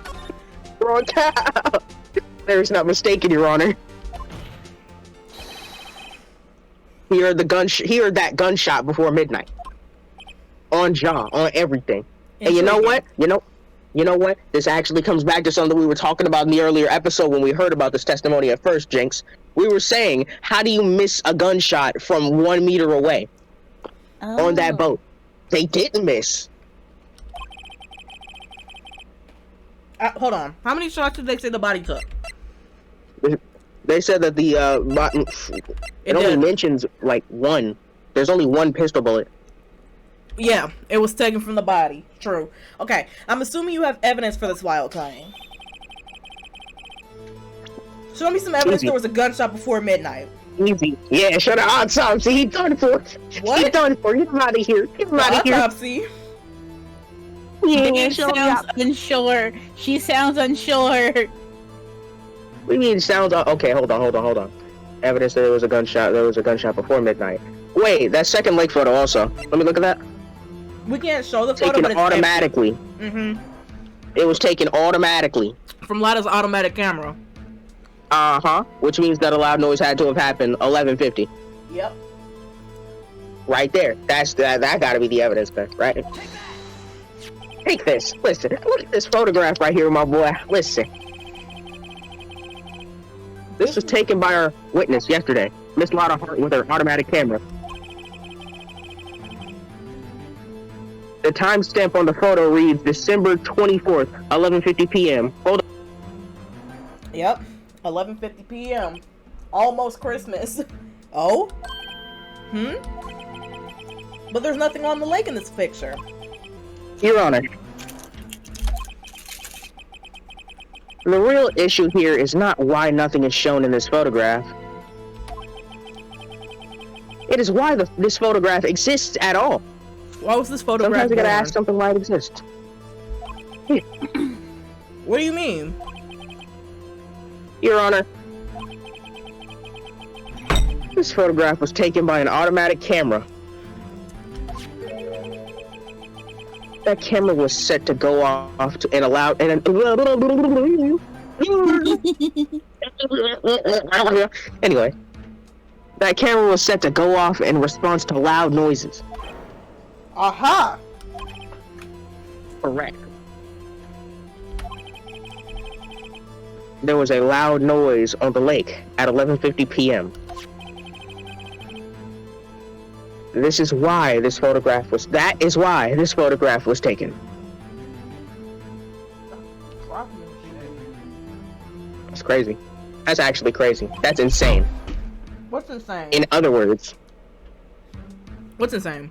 We're on top. There's not mistaken, Your Honor. He heard that gunshot before midnight. On John, on everything. And you know what? You know what? This actually comes back to something we were talking about in the earlier episode when we heard about this testimony at first, Jynx. We were saying, how do you miss a gunshot from 1 meter away on that boat? They didn't miss. Hold on. How many shots did they say the body took? They said that the it only mentions 1. There's only 1 pistol bullet. Yeah, it was taken from the body. True. Okay, I'm assuming you have evidence for this wild claim. Show me some evidence there was a gunshot before midnight. Easy. Yeah, show the autopsy. He done for. What? He done for. Get him out of here. Get him out of here. Autopsy? Yeah, sounds unsure. She sounds unsure. We mean sounds. Okay, hold on. Evidence that there was a gunshot. There was a gunshot before midnight. Wait, that second lake photo also. Let me look at that. We can't show the photo, Taken but it's automatically. Mm-hmm. It was taken automatically. From Lada's automatic camera. Which means that a loud noise had to have happened 11:50. Yep. Right there. That gotta be the evidence, man. Right? Take this. Listen. Look at this photograph right here, my boy. Listen. This was taken by our witness yesterday, Miss Lotta Hart, with her automatic camera. The timestamp on the photo reads December 24th, 11:50 p.m. Hold on. Yep, 11:50 p.m. Almost Christmas. Oh? But there's nothing on the lake in this picture. Your Honor. The real issue here is not why nothing is shown in this photograph. It is why this photograph exists at all. Why was this photograph Sometimes you gotta burned? ask something why it exists. What do you mean? Your Honor, this photograph was taken by an automatic camera. That camera was set to go off and allow anyway, that camera was set to go off in response to loud noises. Aha! Correct. There was a loud noise on the lake at 11:50 p.m. That is why this photograph was taken. That's crazy. That's actually crazy. That's insane. What's insane? In other words, What's insane?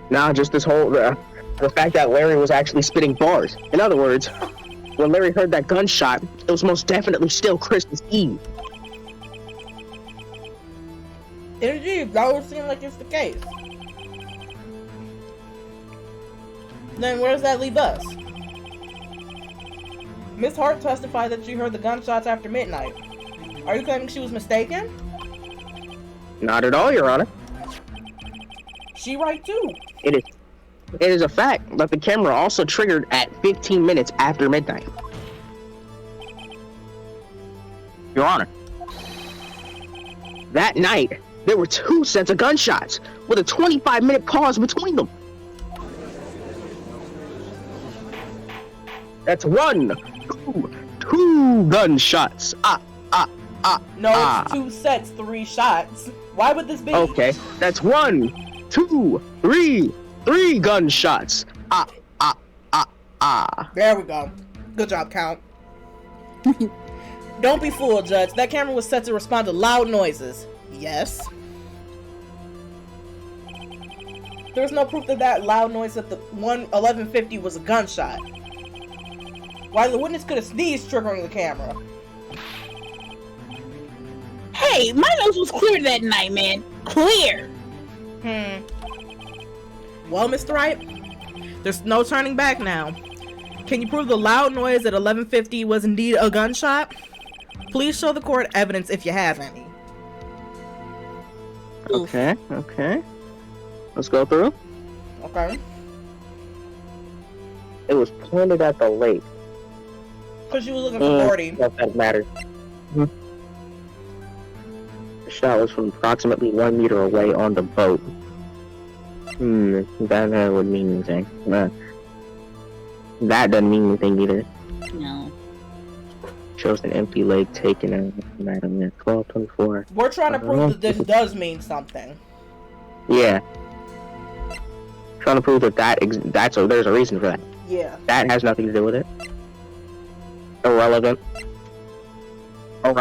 nah, just this whole the fact that Larry was actually spitting bars. In other words, when Larry heard that gunshot, it was most definitely still Christmas Eve. Indeed, that would seem like it's the case. Then where does that leave us? Miss Hart testified that she heard the gunshots after midnight. Are you claiming she was mistaken? Not at all, Your Honor. She right too. It is a fact that the camera also triggered at 15 minutes after midnight. Your Honor, that night, there were 2 sets of gunshots with a 25-minute pause between them. That's 1, 2 gunshots. No, it's 2 sets, 3 shots. Why would this be? Okay, that's 1, 2, 3 gunshots. There we go. Good job, Count. Don't be fooled, Judge. That camera was set to respond to loud noises. Yes. There's no proof that loud noise at the 11:50 was a gunshot. While the witness could have sneezed, triggering the camera. Hey, my nose was clear that night, man. Clear. Well, Mr. Wright, there's no turning back now. Can you prove the loud noise at 11:50 was indeed a gunshot? Please show the court evidence if you have any. Okay. Let's go through. Okay. It was pointed at the lake. Because you were looking for 40. If that matters. The shot was from approximately 1 meter away on the boat. That would mean anything. That doesn't mean anything either. No. Shows an empty lake taken at 12:24. We're trying to prove that this does mean something. Yeah. Trying to prove that there's a reason for that. Yeah. That has nothing to do with it. Irrelevant. The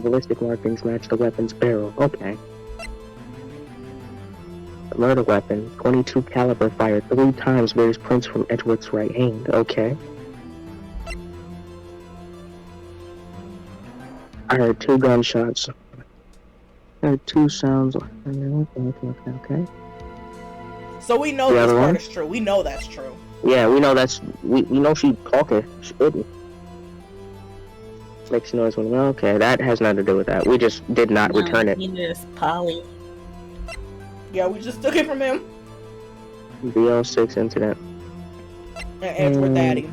ballistic markings match the weapon's barrel. Okay. The murder weapon, .22 caliber, fired 3 times, bears prints from Edward's right hand. Okay. I heard 2 gunshots. I heard 2 sounds. Okay. So we know this part is true. We know that's true. Yeah, we know we know she talking. She didn't. Makes noise when okay, that has nothing to do with that. We just did not return it. Neither is Polly. Yeah, we just took it from him. BL6 incident. And Edward Daddy.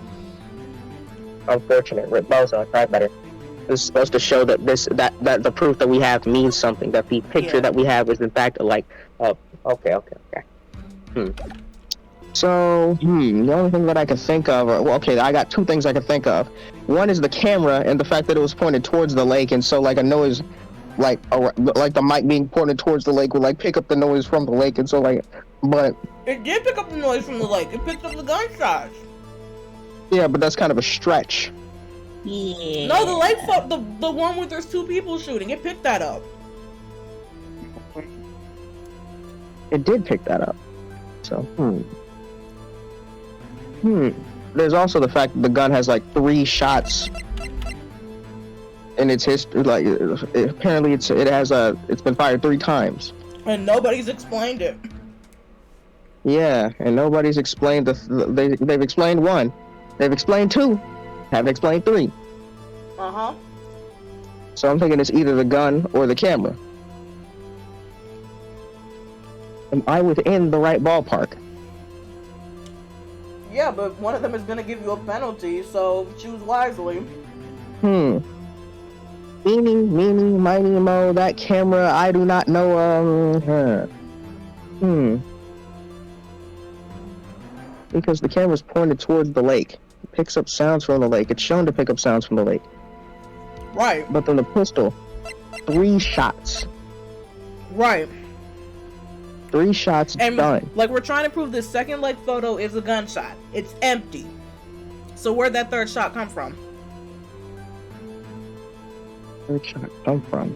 Unfortunate. Rip Bozo, try better. This is supposed to show that that the proof that we have means something. That the picture that we have is in fact like okay. So, the only thing that I can think of, I got 2 things I can think of. One is the camera and the fact that it was pointed towards the lake, and so like a noise like the mic being pointed towards the lake would like pick up the noise from the lake, and so like, but it did pick up the noise from the lake. It picked up the gunshots. Yeah, but that's kind of a stretch. Yeah. No, the lake, the one where there's 2 people shooting, it picked that up. It did pick that up. So, There's also the fact that the gun has like 3 shots in its history. Like, apparently it's been fired 3 times. And nobody's explained it. Yeah, and nobody's explained they've explained 1. They've explained 2. Haven't explained 3. Uh-huh. So I'm thinking it's either the gun or the camera. Am I within the right ballpark? Yeah, but one of them is gonna give you a penalty, so choose wisely. Meeny, mighty, mo, that camera, I do not know, Because the camera's pointed towards the lake. It picks up sounds from the lake. It's shown to pick up sounds from the lake. Right. But then the pistol, 3 shots. Right. 3 shots And done. like, we're trying to prove this second lake photo is a gunshot. It's empty. So where'd that 3rd shot come from? 3rd shot come from?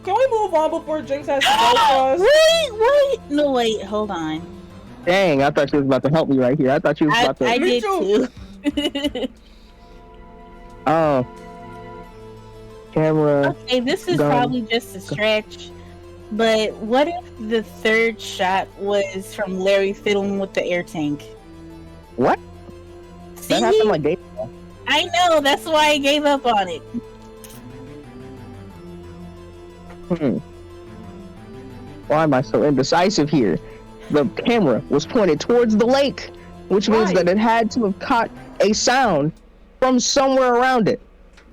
Can we move on before Jynx has to go for us? Wait. No, wait. Hold on. Dang, I thought you was about to help me right here. I thought you was about to... I Me did too. too. Oh. Camera. Okay, this is gun. probably just a stretch. But what if the 3rd shot was from Larry fiddling with the air tank? What? See? That happened like days ago. I know, that's why I gave up on it. Why am I so indecisive here? The camera was pointed towards the lake, which means that it had to have caught a sound from somewhere around it.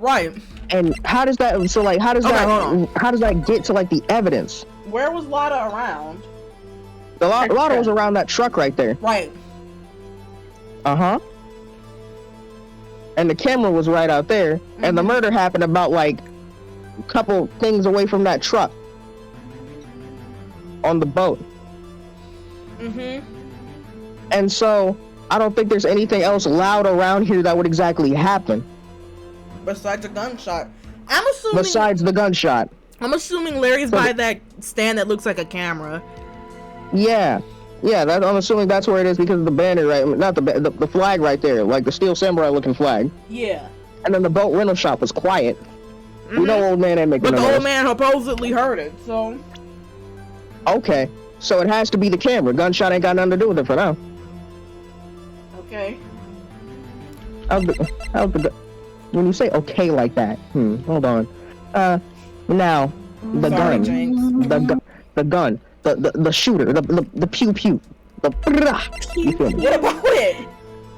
Right. And how does that? So like, how does Okay, that? hold on. How does that get to like the evidence? Where was Lotta around? The Lotta was around that truck right there. Right. And the camera was right out there, and the murder happened about like a couple things away from that truck on the boat. And so I don't think there's anything else loud around here that would exactly happen Besides a gunshot. I'm assuming. besides the gunshot. I'm assuming Larry's by that stand that looks like a camera. Yeah, I'm assuming that's where it is because of the banner, right? Not the flag right there, like the Steel Samurai looking flag. Yeah. And then the boat rental shop was quiet. We know old man ain't making But no the noise. old man supposedly heard it, so. Okay, so it has to be the camera. Gunshot ain't got nothing to do with it for now. Okay. When you say okay like that, hold on. Now the Sorry, gun, Jynx. the gun, the shooter, the pew pew, the. You feel me? What about it?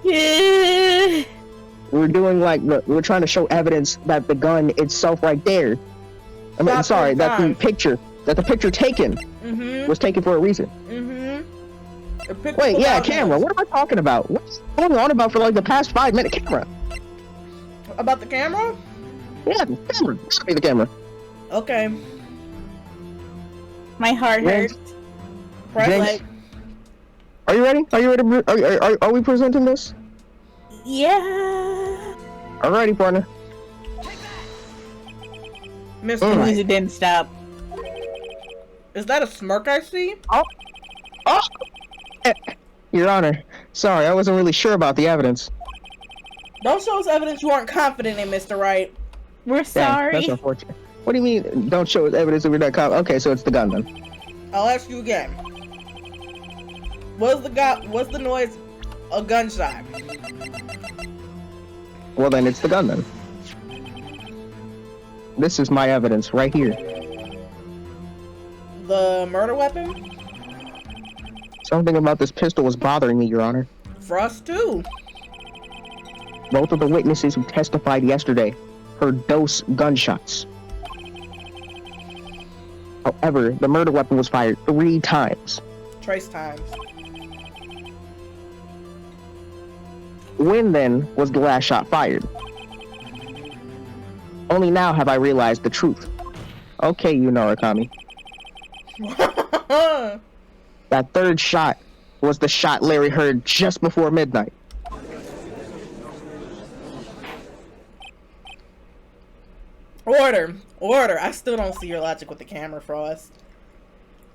Yeah. We're doing like we're trying to show evidence that the gun itself right there. I mean, Stop sorry, the that time. the picture taken was taken for a reason. Wait, yeah, camera. What am I talking about? What's going on about for like the past 5 minutes? Camera. About the camera? Yeah, the camera. It's gotta be the camera. Okay. My heart Jynx. hurts. Press Jynx. like. Are you ready? Are you ready? Are we presenting this? Yeah. Alrighty, partner. Mr. The Wright. music didn't stop. Is that a smirk I see? Oh! Your Honor, sorry, I wasn't really sure about the evidence. Don't show us evidence you aren't confident in, Mr. Wright. We're Dang, sorry. that's unfortunate. What do you mean, don't show us evidence if we're not confident? Okay, so it's the gun then. I'll ask you again. What's the noise? A gunshot. Well then, it's the gun then. This is my evidence right here. The murder weapon? Something about this pistol was bothering me, Your Honor. For us too. Both of the witnesses who testified yesterday heard dose gunshots. However, the murder weapon was fired 3 times. Trace times. When then was the last shot fired? Only now have I realized the truth. Okay, you Norakami. That third shot was the shot Larry heard just before midnight. Order. I still don't see your logic with the camera, Frost.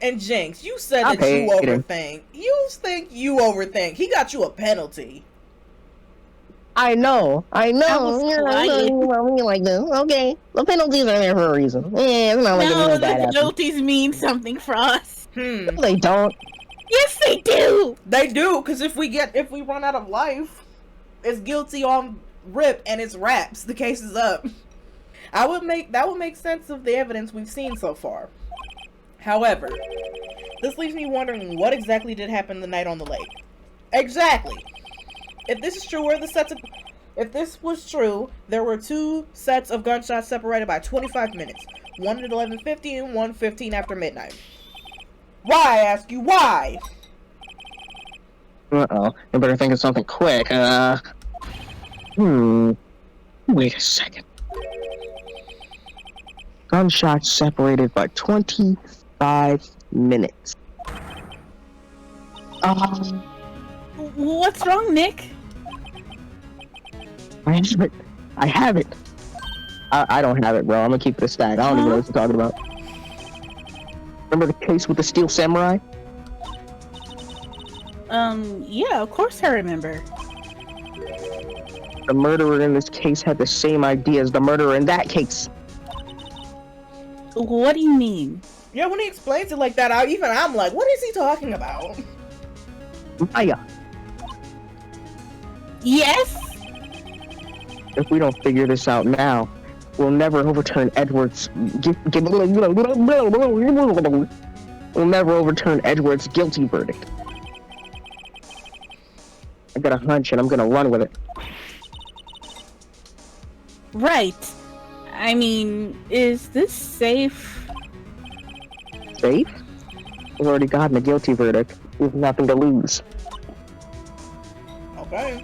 And Jynx, you said that you overthink. You think you overthink. He got you a penalty. I know. I was like this. Okay, the penalties are there for a reason. Yeah, it's not like no, the penalties mean something for us. They don't. Yes, they do. They do, because if we run out of life, it's guilty on rip and it's wraps. The case is up. That would make sense of the evidence we've seen so far. However, this leaves me wondering what exactly did happen the night on the lake. Exactly. If this is true, if this was true, there were 2 sets of gunshots separated by 25 minutes. One at 11:50 and 1:15 after midnight. Why, I ask you, why? Uh-oh. I better think of something quick. Wait a second. Gunshots separated by 25 minutes. What's wrong, Nick? I have it. I don't have it, bro. I'm gonna keep this stack. I don't even know what you're talking about. Remember the case with the steel samurai? Yeah, of course I remember. The murderer in this case had the same idea as the murderer in that case. What do you mean? Yeah, when he explains it like that, I'm like, what is he talking about? Maya. Yes? If we don't figure this out now, we'll never overturn Edward's We'll never overturn Edward's guilty verdict. I got a hunch and I'm gonna run with it. Right. I mean, is this safe? Safe? We've already gotten a guilty verdict. We have nothing to lose. Okay.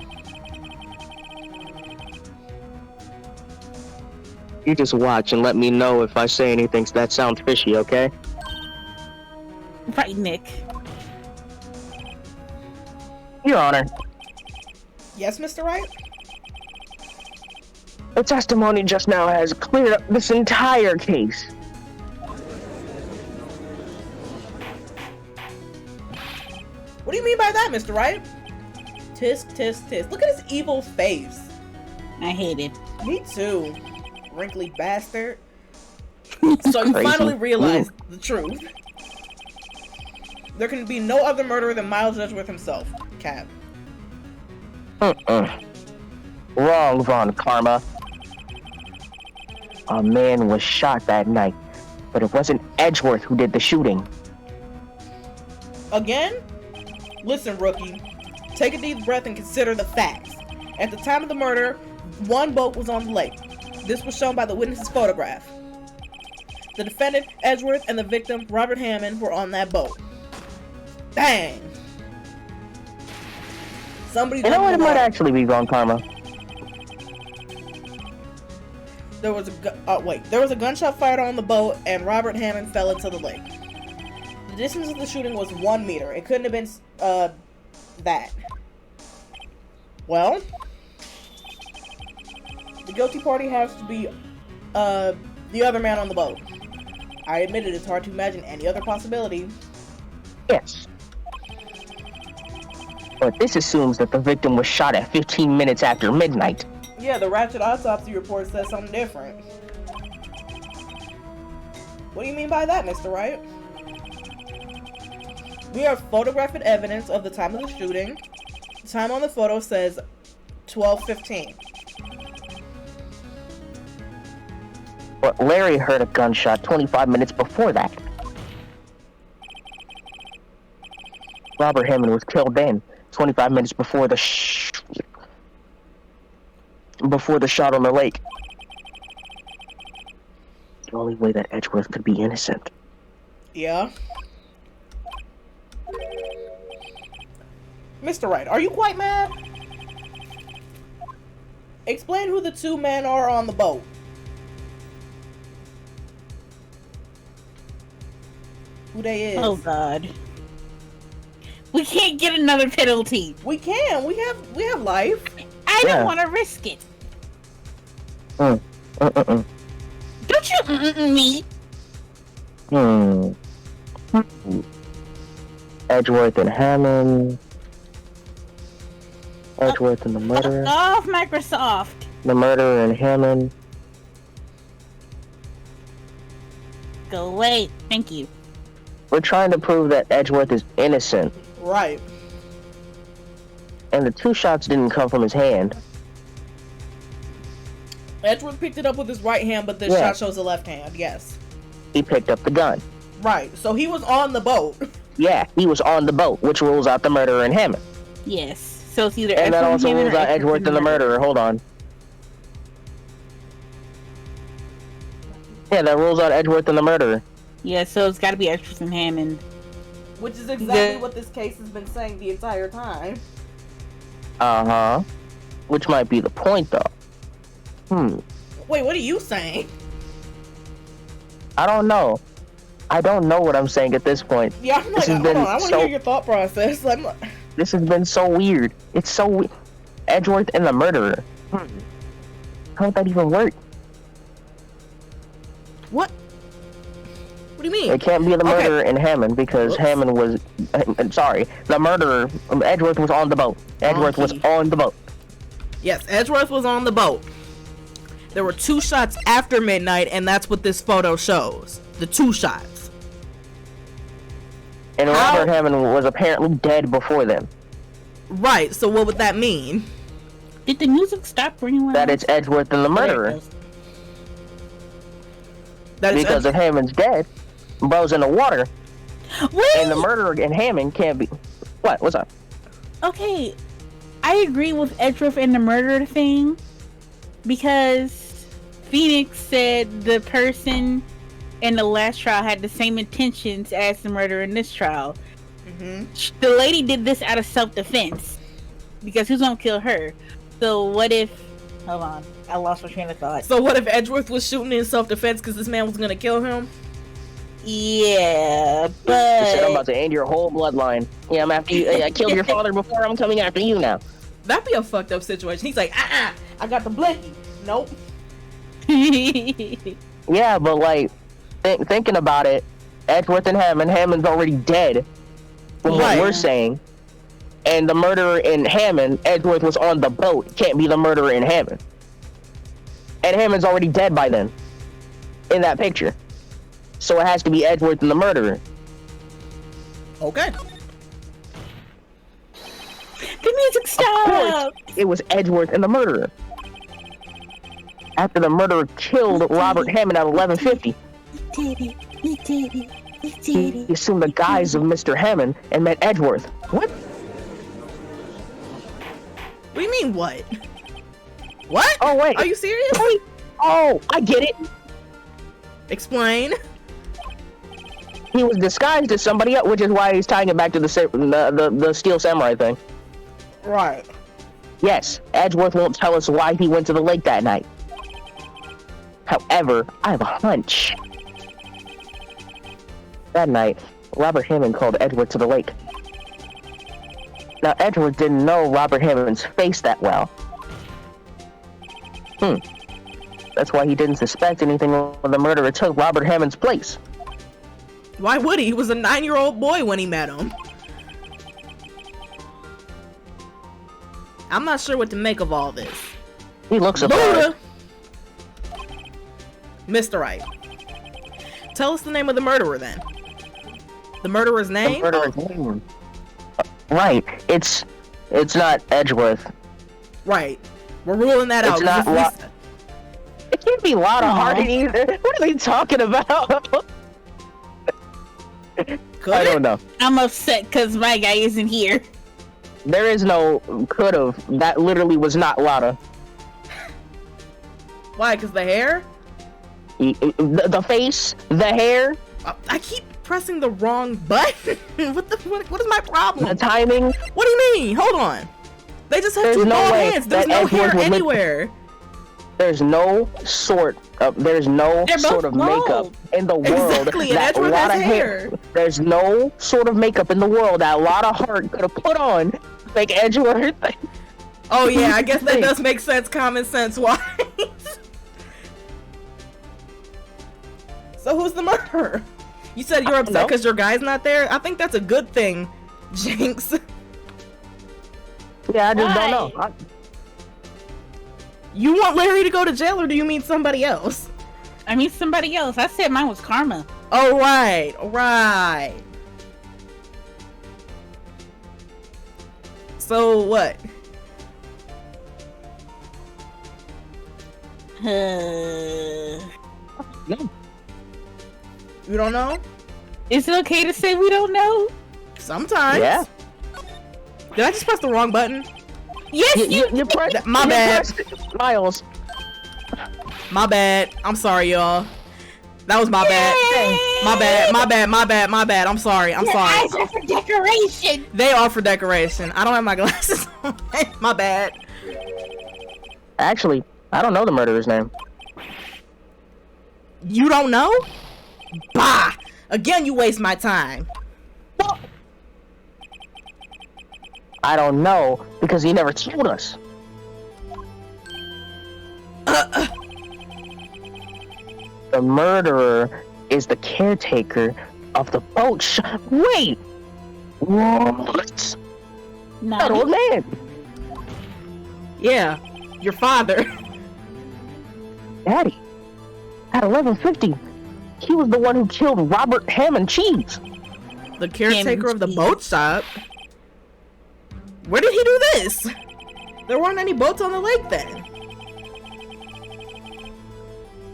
You just watch and let me know if I say anything that sounds fishy, okay? Right, Nick. Your Honor. Yes, Mr. Wright? The testimony just now has cleared up this entire case. What do you mean by that, Mr. Wright? Tisk, tisk, tisk. Look at his evil face. I hate it. Me too. Wrinkly bastard. So you finally realized the truth. There can be no other murderer than Miles Edgeworth himself. Cap. Wrong, Von Karma. A man was shot that night, but it wasn't Edgeworth who did the shooting. Again? Listen, rookie. Take a deep breath and consider the facts. At the time of the murder, 1 boat was on the lake. This was shown by the witness's photograph. The defendant, Edgeworth, and the victim, Robert Hammond, were on that boat. Bang! Somebody. You know what? It might actually be Von Karma. There was a gunshot fired on the boat, and Robert Hammond fell into the lake. The distance of the shooting was 1 meter. It couldn't have been that. Well, the guilty party has to be the other man on the boat. I admit it's hard to imagine any other possibility. Yes. But this assumes that the victim was shot at 15 minutes after midnight. Yeah, the ratchet autopsy report says something different. What do you mean by that, Mr. Wright? We have photographic evidence of the time of the shooting. The time on the photo says 12:15. But Larry heard a gunshot 25 minutes before that. Robert Hammond was killed then, 25 minutes before the shot on the lake. The only way that Edgeworth could be innocent. Yeah. Mr. Wright, are you quite mad? Explain who the 2 men are on the boat. who they is. Oh God. We can't get another penalty. We can. We have life. I don't want to risk it. Don't you me? Edgeworth and Hammond. Edgeworth and the murderer. Off Microsoft. The murderer and Hammond. Go away. Thank you. We're trying to prove that Edgeworth is innocent. Right. And the 2 shots didn't come from his hand. Edgeworth picked it up with his right hand, but this shot shows the left hand. Yes. He picked up the gun. Right. So he was on the boat. Yeah, he was on the boat, which rules out the murderer and Hammond. Yes. So it's either and that also rules out Edgeworth and the murderer. Hold on. Yeah, that rules out Edgeworth and the murderer. Yeah, so it's got to be Edgeworth and Hammond. Which is exactly what this case has been saying the entire time. Uh-huh. Which might be the point, though. Wait, what are you saying? I don't know. I don't know what I'm saying at this point. Yeah, I'm like, hold on. I want to hear your thought process. This has been so weird. It's so weird. Edgeworth and the murderer. How would that even work? What? What do you mean? It can't be the murderer and Hammond because Hammond was... sorry. The murderer... Edgeworth was on the boat. Edgeworth was on the boat. Yes, Edgeworth was on the boat. There were 2 shots after midnight, and that's what this photo shows. The 2 shots. And Robert Hammond was apparently dead before then. Right, so what would that mean? Did the music stop for anyone? That it's Edgeworth and the murderer. Because if Hammond's dead, bro's in the water, and the murderer and Hammond can't be... What? What's up? Okay, I agree with Edgeworth and the murderer thing, because Phoenix said the person in the last trial had the same intentions as the murderer in this trial. The lady did this out of self-defense, because who's gonna kill her? So what if... Hold on, I lost my train of thought. So what if Edgeworth was shooting in self-defense because this man was gonna kill him? Yeah, but... He said, I'm about to end your whole bloodline. Yeah, I'm after you. I killed your father before, I'm coming after you now. That'd be a fucked up situation. He's like, I got the blinky. Nope. Yeah, but like, thinking about it, Edgeworth and Hammond's already dead, from what we're saying. And the murderer in Hammond, Edgeworth was on the boat. Can't be the murderer in Hammond. And Hammond's already dead by then. In that picture. So it has to be Edgeworth and the murderer. Okay. The music stopped! It was Edgeworth and the murderer. After the murderer killed Robert Hammond at 11:50. He assumed the guise of Mr. Hammond and met Edgeworth. What? What do you mean, what? What? Oh, wait. Are you serious? Oh, I get it. Explain. He was disguised as somebody else, which is why he's tying it back to the Steel Samurai thing. Right. Yes, Edgeworth won't tell us why he went to the lake that night. However, I have a hunch. That night, Robert Hammond called Edgeworth to the lake. Now, Edgeworth didn't know Robert Hammond's face that well. That's why he didn't suspect anything when the murderer took Robert Hammond's place. Why would he? He was a 9-year-old boy when he met him. I'm not sure what to make of all this. He looks surprised. Mr. Wright. Tell us the name of the murderer then. The murderer's name? The murderer's name. Right. It's not Edgeworth. Right. We're ruling that out. It's not It can't be Lotta Harding either. What are they talking about? I don't know. I'm upset because my guy isn't here. There is no could've. That literally was not Lotta. Why? Because the hair? The face? The hair? I keep pressing the wrong button. What is my problem? The timing? What do you mean? Hold on. They just have two bald heads. There's no hair anywhere. there's no sort of makeup in the world Exactly, and that Edgeworth Lotta has hair. There's no sort of makeup in the world that Lotta Hart could have put on to make Edgeworth. Oh yeah, I guess that does make sense, common sense wise. So who's the murderer? You said you're upset because your guy's not there? I think that's a good thing, Jynx. Yeah, I just don't know. You want Larry to go to jail, or do you mean somebody else? I mean somebody else. I said mine was karma. Oh, right. Right. So, what? No. You don't know? Is it okay to say we don't know? Sometimes. Yeah. Did I just press the wrong button? Yes, you pressed. My bad. Miles. My bad. I'm sorry, y'all. That was my bad. My bad. I'm sorry. Your eyes are for decoration. They are for decoration. I don't have my glasses on. My bad. Actually, I don't know the murderer's name. You don't know? Bah! Again, you waste my time. I don't know because he never told us. The murderer is the caretaker of the boat shop. Wait! What? That old man. Yeah, your father. Daddy. At 11:50, he was the one who killed Robert Ham and Cheese. The caretaker of the boat shop? Where did he do this? There weren't any boats on the lake then.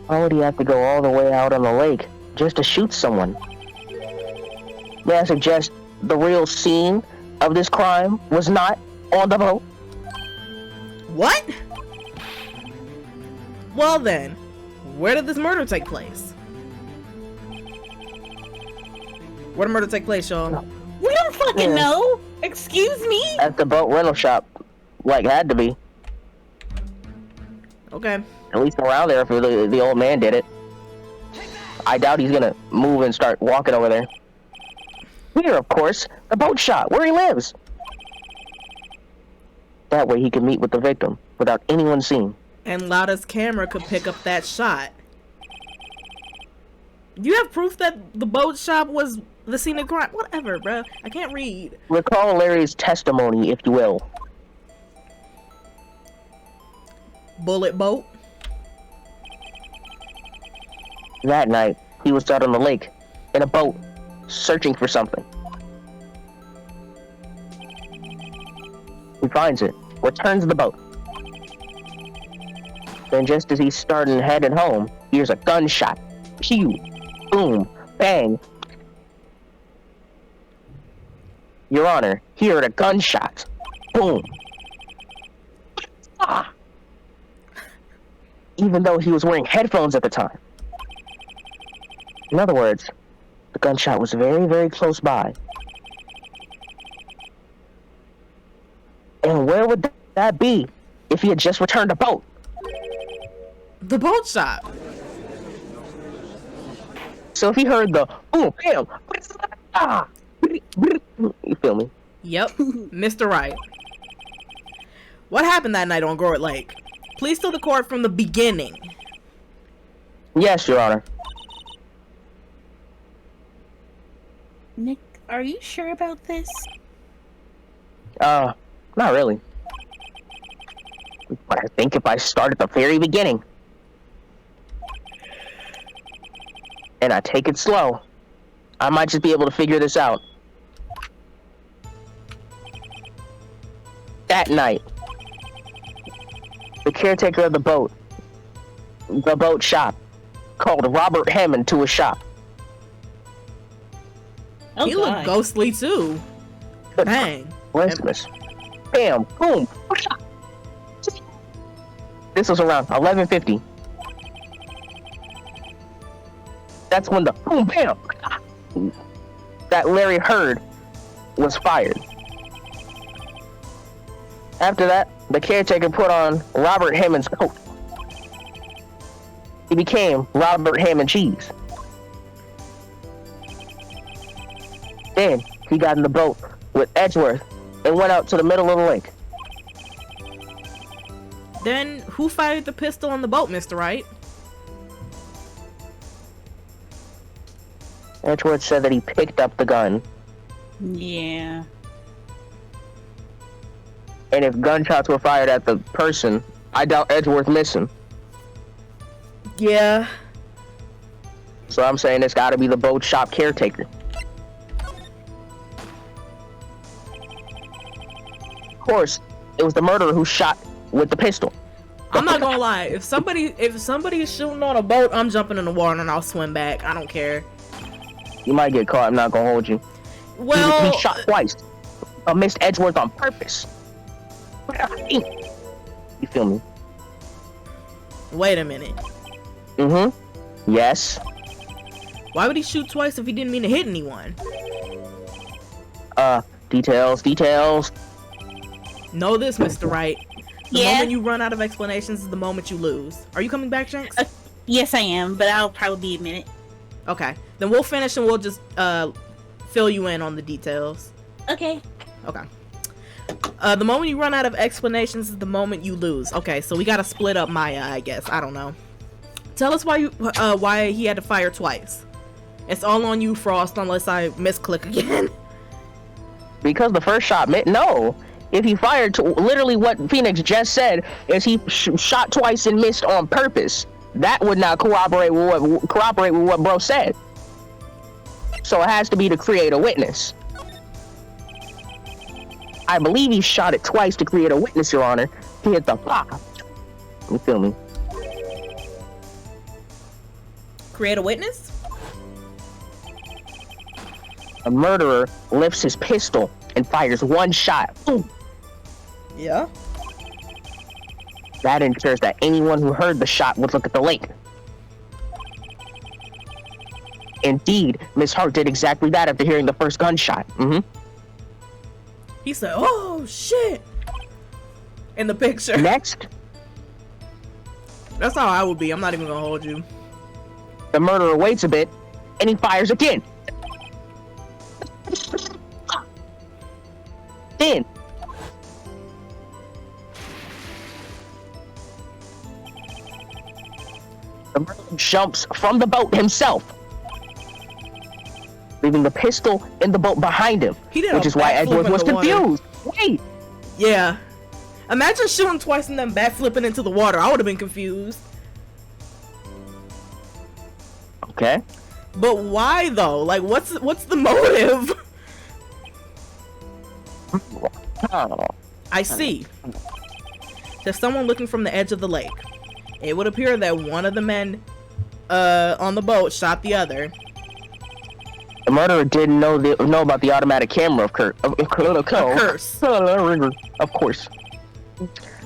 Why would he have to go all the way out on the lake just to shoot someone? May I suggest the real scene of this crime was not on the boat? What? Well then, where did this murder take place? Where did the murder take place, y'all? We don't fucking know. Excuse me? At the boat rental shop. Like, had to be. Okay. At least around there if the old man did it. I doubt he's gonna move and start walking over there. Here, of course, the boat shop, where he lives. That way he could meet with the victim without anyone seeing. And Lotta's camera could pick up that shot. Do you have proof that the boat shop was the scene of crime? Whatever, bruh. I can't read. Recall Larry's testimony, if you will. Bullet boat? That night, he was out on the lake, in a boat, searching for something. He finds it, returns the boat. Then just as he's starting headed home, hears a gunshot. Pew! Boom! Bang! Your Honor, he heard a gunshot. Boom! Ah! Even though he was wearing headphones at the time. In other words, the gunshot was very, very close by. And where would that be if he had just returned a boat? The boat shop. So if he heard the boom, bam, ah, you feel me? Yep, Mr. Wright. What happened that night on Groat Lake? Please tell the court from the beginning. Yes, Your Honor. Nick, are you sure about this? Not really. But I think if I start at the very beginning, and I take it slow, I might just be able to figure this out. That night, the caretaker of the boat shop, called Robert Hammond to his shop. Oh, He looked ghostly too. Bang. Christmas. Bam, boom. This was around 11:50. That's when the boom, bam that Larry heard was fired. After that, the caretaker put on Robert Hammond's coat. he became Robert Ham and Cheese. Then he got in the boat with Edgeworth and went out to the middle of the lake. Then who fired the pistol on the boat, Mr. Wright? Edgeworth said that he picked up the gun. Yeah. And if gunshots were fired at the person, I doubt Edgeworth missed him. Yeah. So I'm saying it's gotta be the boat shop caretaker. Of course, it was the murderer who shot with the pistol. I'm not gonna lie. If somebody is shooting on a boat, I'm jumping in the water and I'll swim back. I don't care. You might get caught. I'm not gonna hold you. Well, he shot twice. Missed Edgeworth on purpose. You feel me? Wait a minute. Mm-hmm. Yes. Why would he shoot twice if he didn't mean to hit anyone? Details. Know this, Mr. Wright. The Yeah? moment you run out of explanations is the moment you lose. Are you coming back, Jynx? Yes, I am, but I'll probably be a minute. Okay. Then we'll finish and we'll just fill you in on the details. Okay. Okay. The moment you run out of explanations is the moment you lose. Okay, so we gotta split up Maya, I guess. I don't know. Tell us why he had to fire twice. It's all on you, Frost, unless I misclick again. Because the first shot no. If he fired, literally what Phoenix just said is he shot twice and missed on purpose. That would not corroborate with what bro said. So it has to be to create a witness. I believe he shot it twice to create a witness, Your Honor. He hit the pop. You feel me? Create a witness? A murderer lifts his pistol and fires one shot. Boom. Yeah. That ensures that anyone who heard the shot would look at the lake. Indeed, Miss Hart did exactly that after hearing the first gunshot. He said, "Oh shit!" in the picture. Next, That's how I would be. I'm not even gonna hold you. the murderer waits a bit, and he fires again. Then, the murderer jumps from the boat himself, leaving the pistol in the boat behind him, He did which a is why backflip Edgeworth in was the water. confused. Wait, Yeah. Imagine shooting twice and then backflipping into the water. I would have been confused. okay. But why though? Like, what's the motive? Oh. I see. There's someone looking from the edge of the lake. It would appear that one of the men on the boat shot the other. The murderer didn't know about the automatic camera of curse. Of course.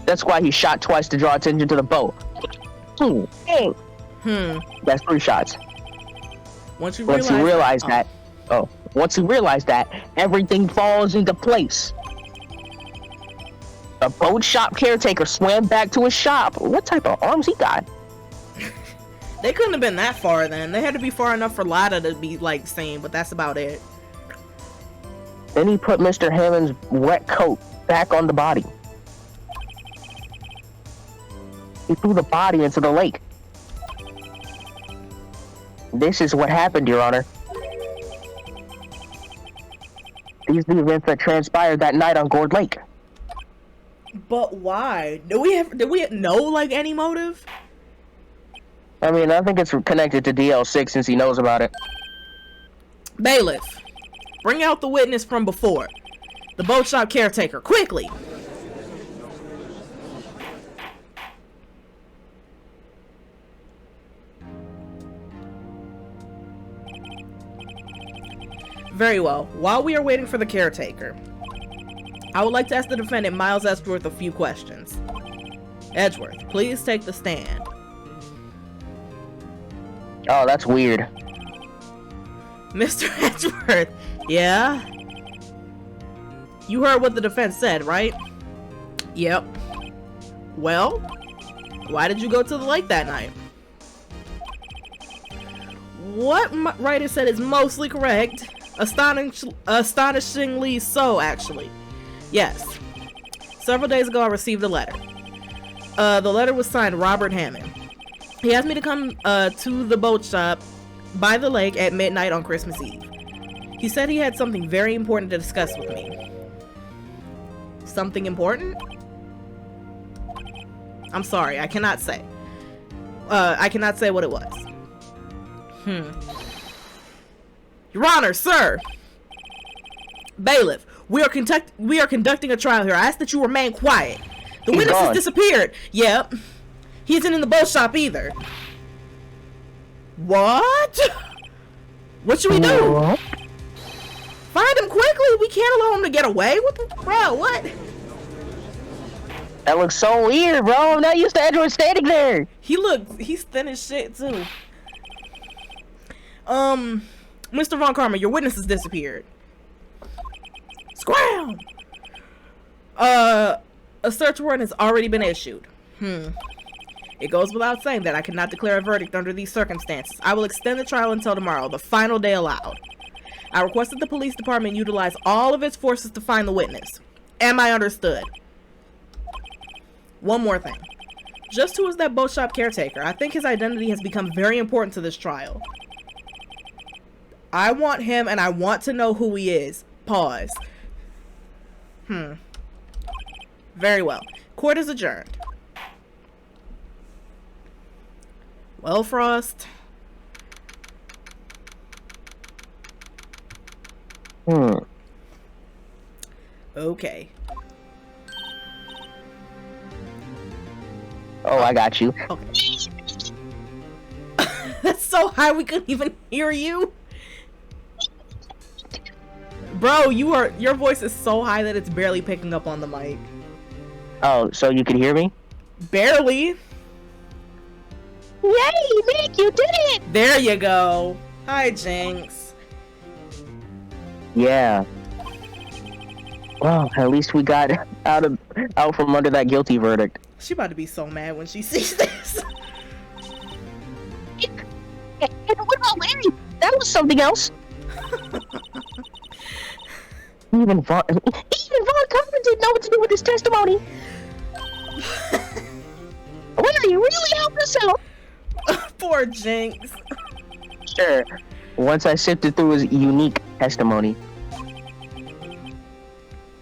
That's why he shot twice to draw attention to the boat. That's 3 shots. Once you realize that, everything falls into place. The boat shop caretaker swam back to his shop. What type of arms he got? They couldn't have been that far then. They had to be far enough for Lada to be like seen, but that's about it. Then he put Mr. Hammond's wet coat back on the body. He threw the body into the lake. This is what happened, Your Honor. These are the events that transpired that night on Gourd Lake. But why? Did we know like any motive? I mean, I think it's connected to DL6 since he knows about it. Bailiff, bring out the witness from before. The boat shop caretaker, quickly! Very well. While we are waiting for the caretaker, I would like to ask the defendant, Miles Edgeworth, a few questions. Edgeworth, please take the stand. Oh, that's weird. Mr. Edgeworth, yeah? You heard what the defense said, right? Yep. Well, why did you go to the lake that night? What Writer said is mostly correct. Astonishingly so, actually. Yes. Several days ago, I received a letter. The letter was signed Robert Hammond. He asked me to come to the boat shop by the lake at midnight on Christmas Eve. He said he had something very important to discuss with me. Something important? I'm sorry, I cannot say. I cannot say what it was. Your Honor, sir! Bailiff, we are conducting a trial here. I ask that you remain quiet. The witness has disappeared. Yep. He isn't in the boat shop either. What? What should we do? Find him quickly. We can't allow him to get away. Bro, what? That looks so weird, bro. I'm not used to Edward standing there. He's thin as shit too. Mr. Von Karma, your witness has disappeared. Scram! A search warrant has already been issued. It goes without saying that I cannot declare a verdict under these circumstances. I will extend the trial until tomorrow, the final day allowed. I request that the police department utilize all of its forces to find the witness. Am I understood? One more thing. Just who is that boat shop caretaker? I think his identity has become very important to this trial. I want him and I want to know who he is. Pause. Very well. Court is adjourned. Well, Frost. Okay. Oh, I got you. Okay. That's so high we couldn't even hear you. Bro, your voice is so high that it's barely picking up on the mic. Oh, so you can hear me? Barely. Yay, Nick, you did it! There you go. Hi, Jynx. Yeah. Well, at least we got out from under that guilty verdict. She about to be so mad when she sees this. And what about Larry? That was something else. Even Von Karma didn't know what to do with his testimony. Larry really helped us out. Poor Jynx. Sure. Once I sifted through his unique testimony.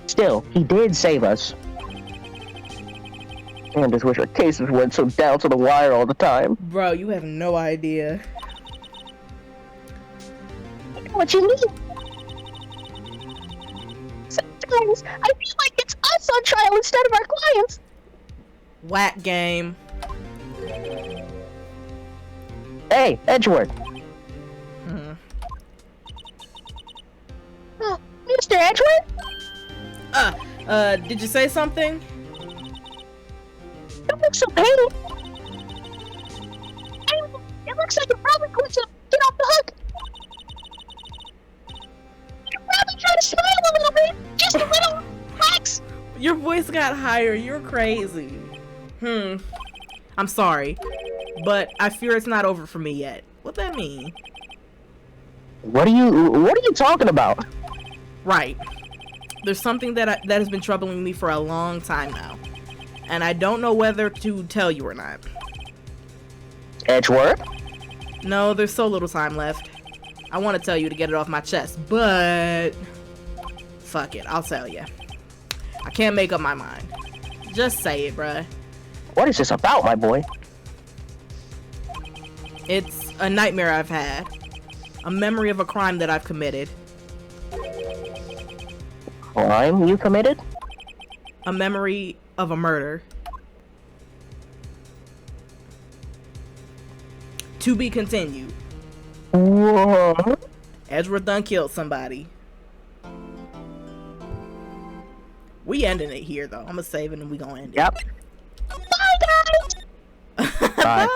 Still, he did save us. I just wish our cases went so down to the wire all the time. Bro, you have no idea. I know what you mean. Sometimes I feel like it's us on trial instead of our clients. Whack game. Hey, Edgeworth. Mr. Edgeworth? Did you say something? Don't look so pale. It looks like you're probably going to get off the hook. You're probably trying to smile a little bit. Just a little. Relax. Your voice got higher. You're crazy. I'm sorry, but I fear it's not over for me yet. What that mean? What are you talking about? Right. There's something that has been troubling me for a long time now, and I don't know whether to tell you or not. Edgeworth? No, there's so little time left. I want to tell you to get it off my chest, but fuck it, I'll tell you. I can't make up my mind. Just say it, bruh. What is this about, my boy? It's a nightmare I've had. A memory of a crime that I've committed. Crime you committed? A memory of a murder. To be continued. What? Edgeworth done killed somebody. We ending it here, though. I'm gonna save it and we gonna end it. Yep. Bye, guys! Bye. Bye.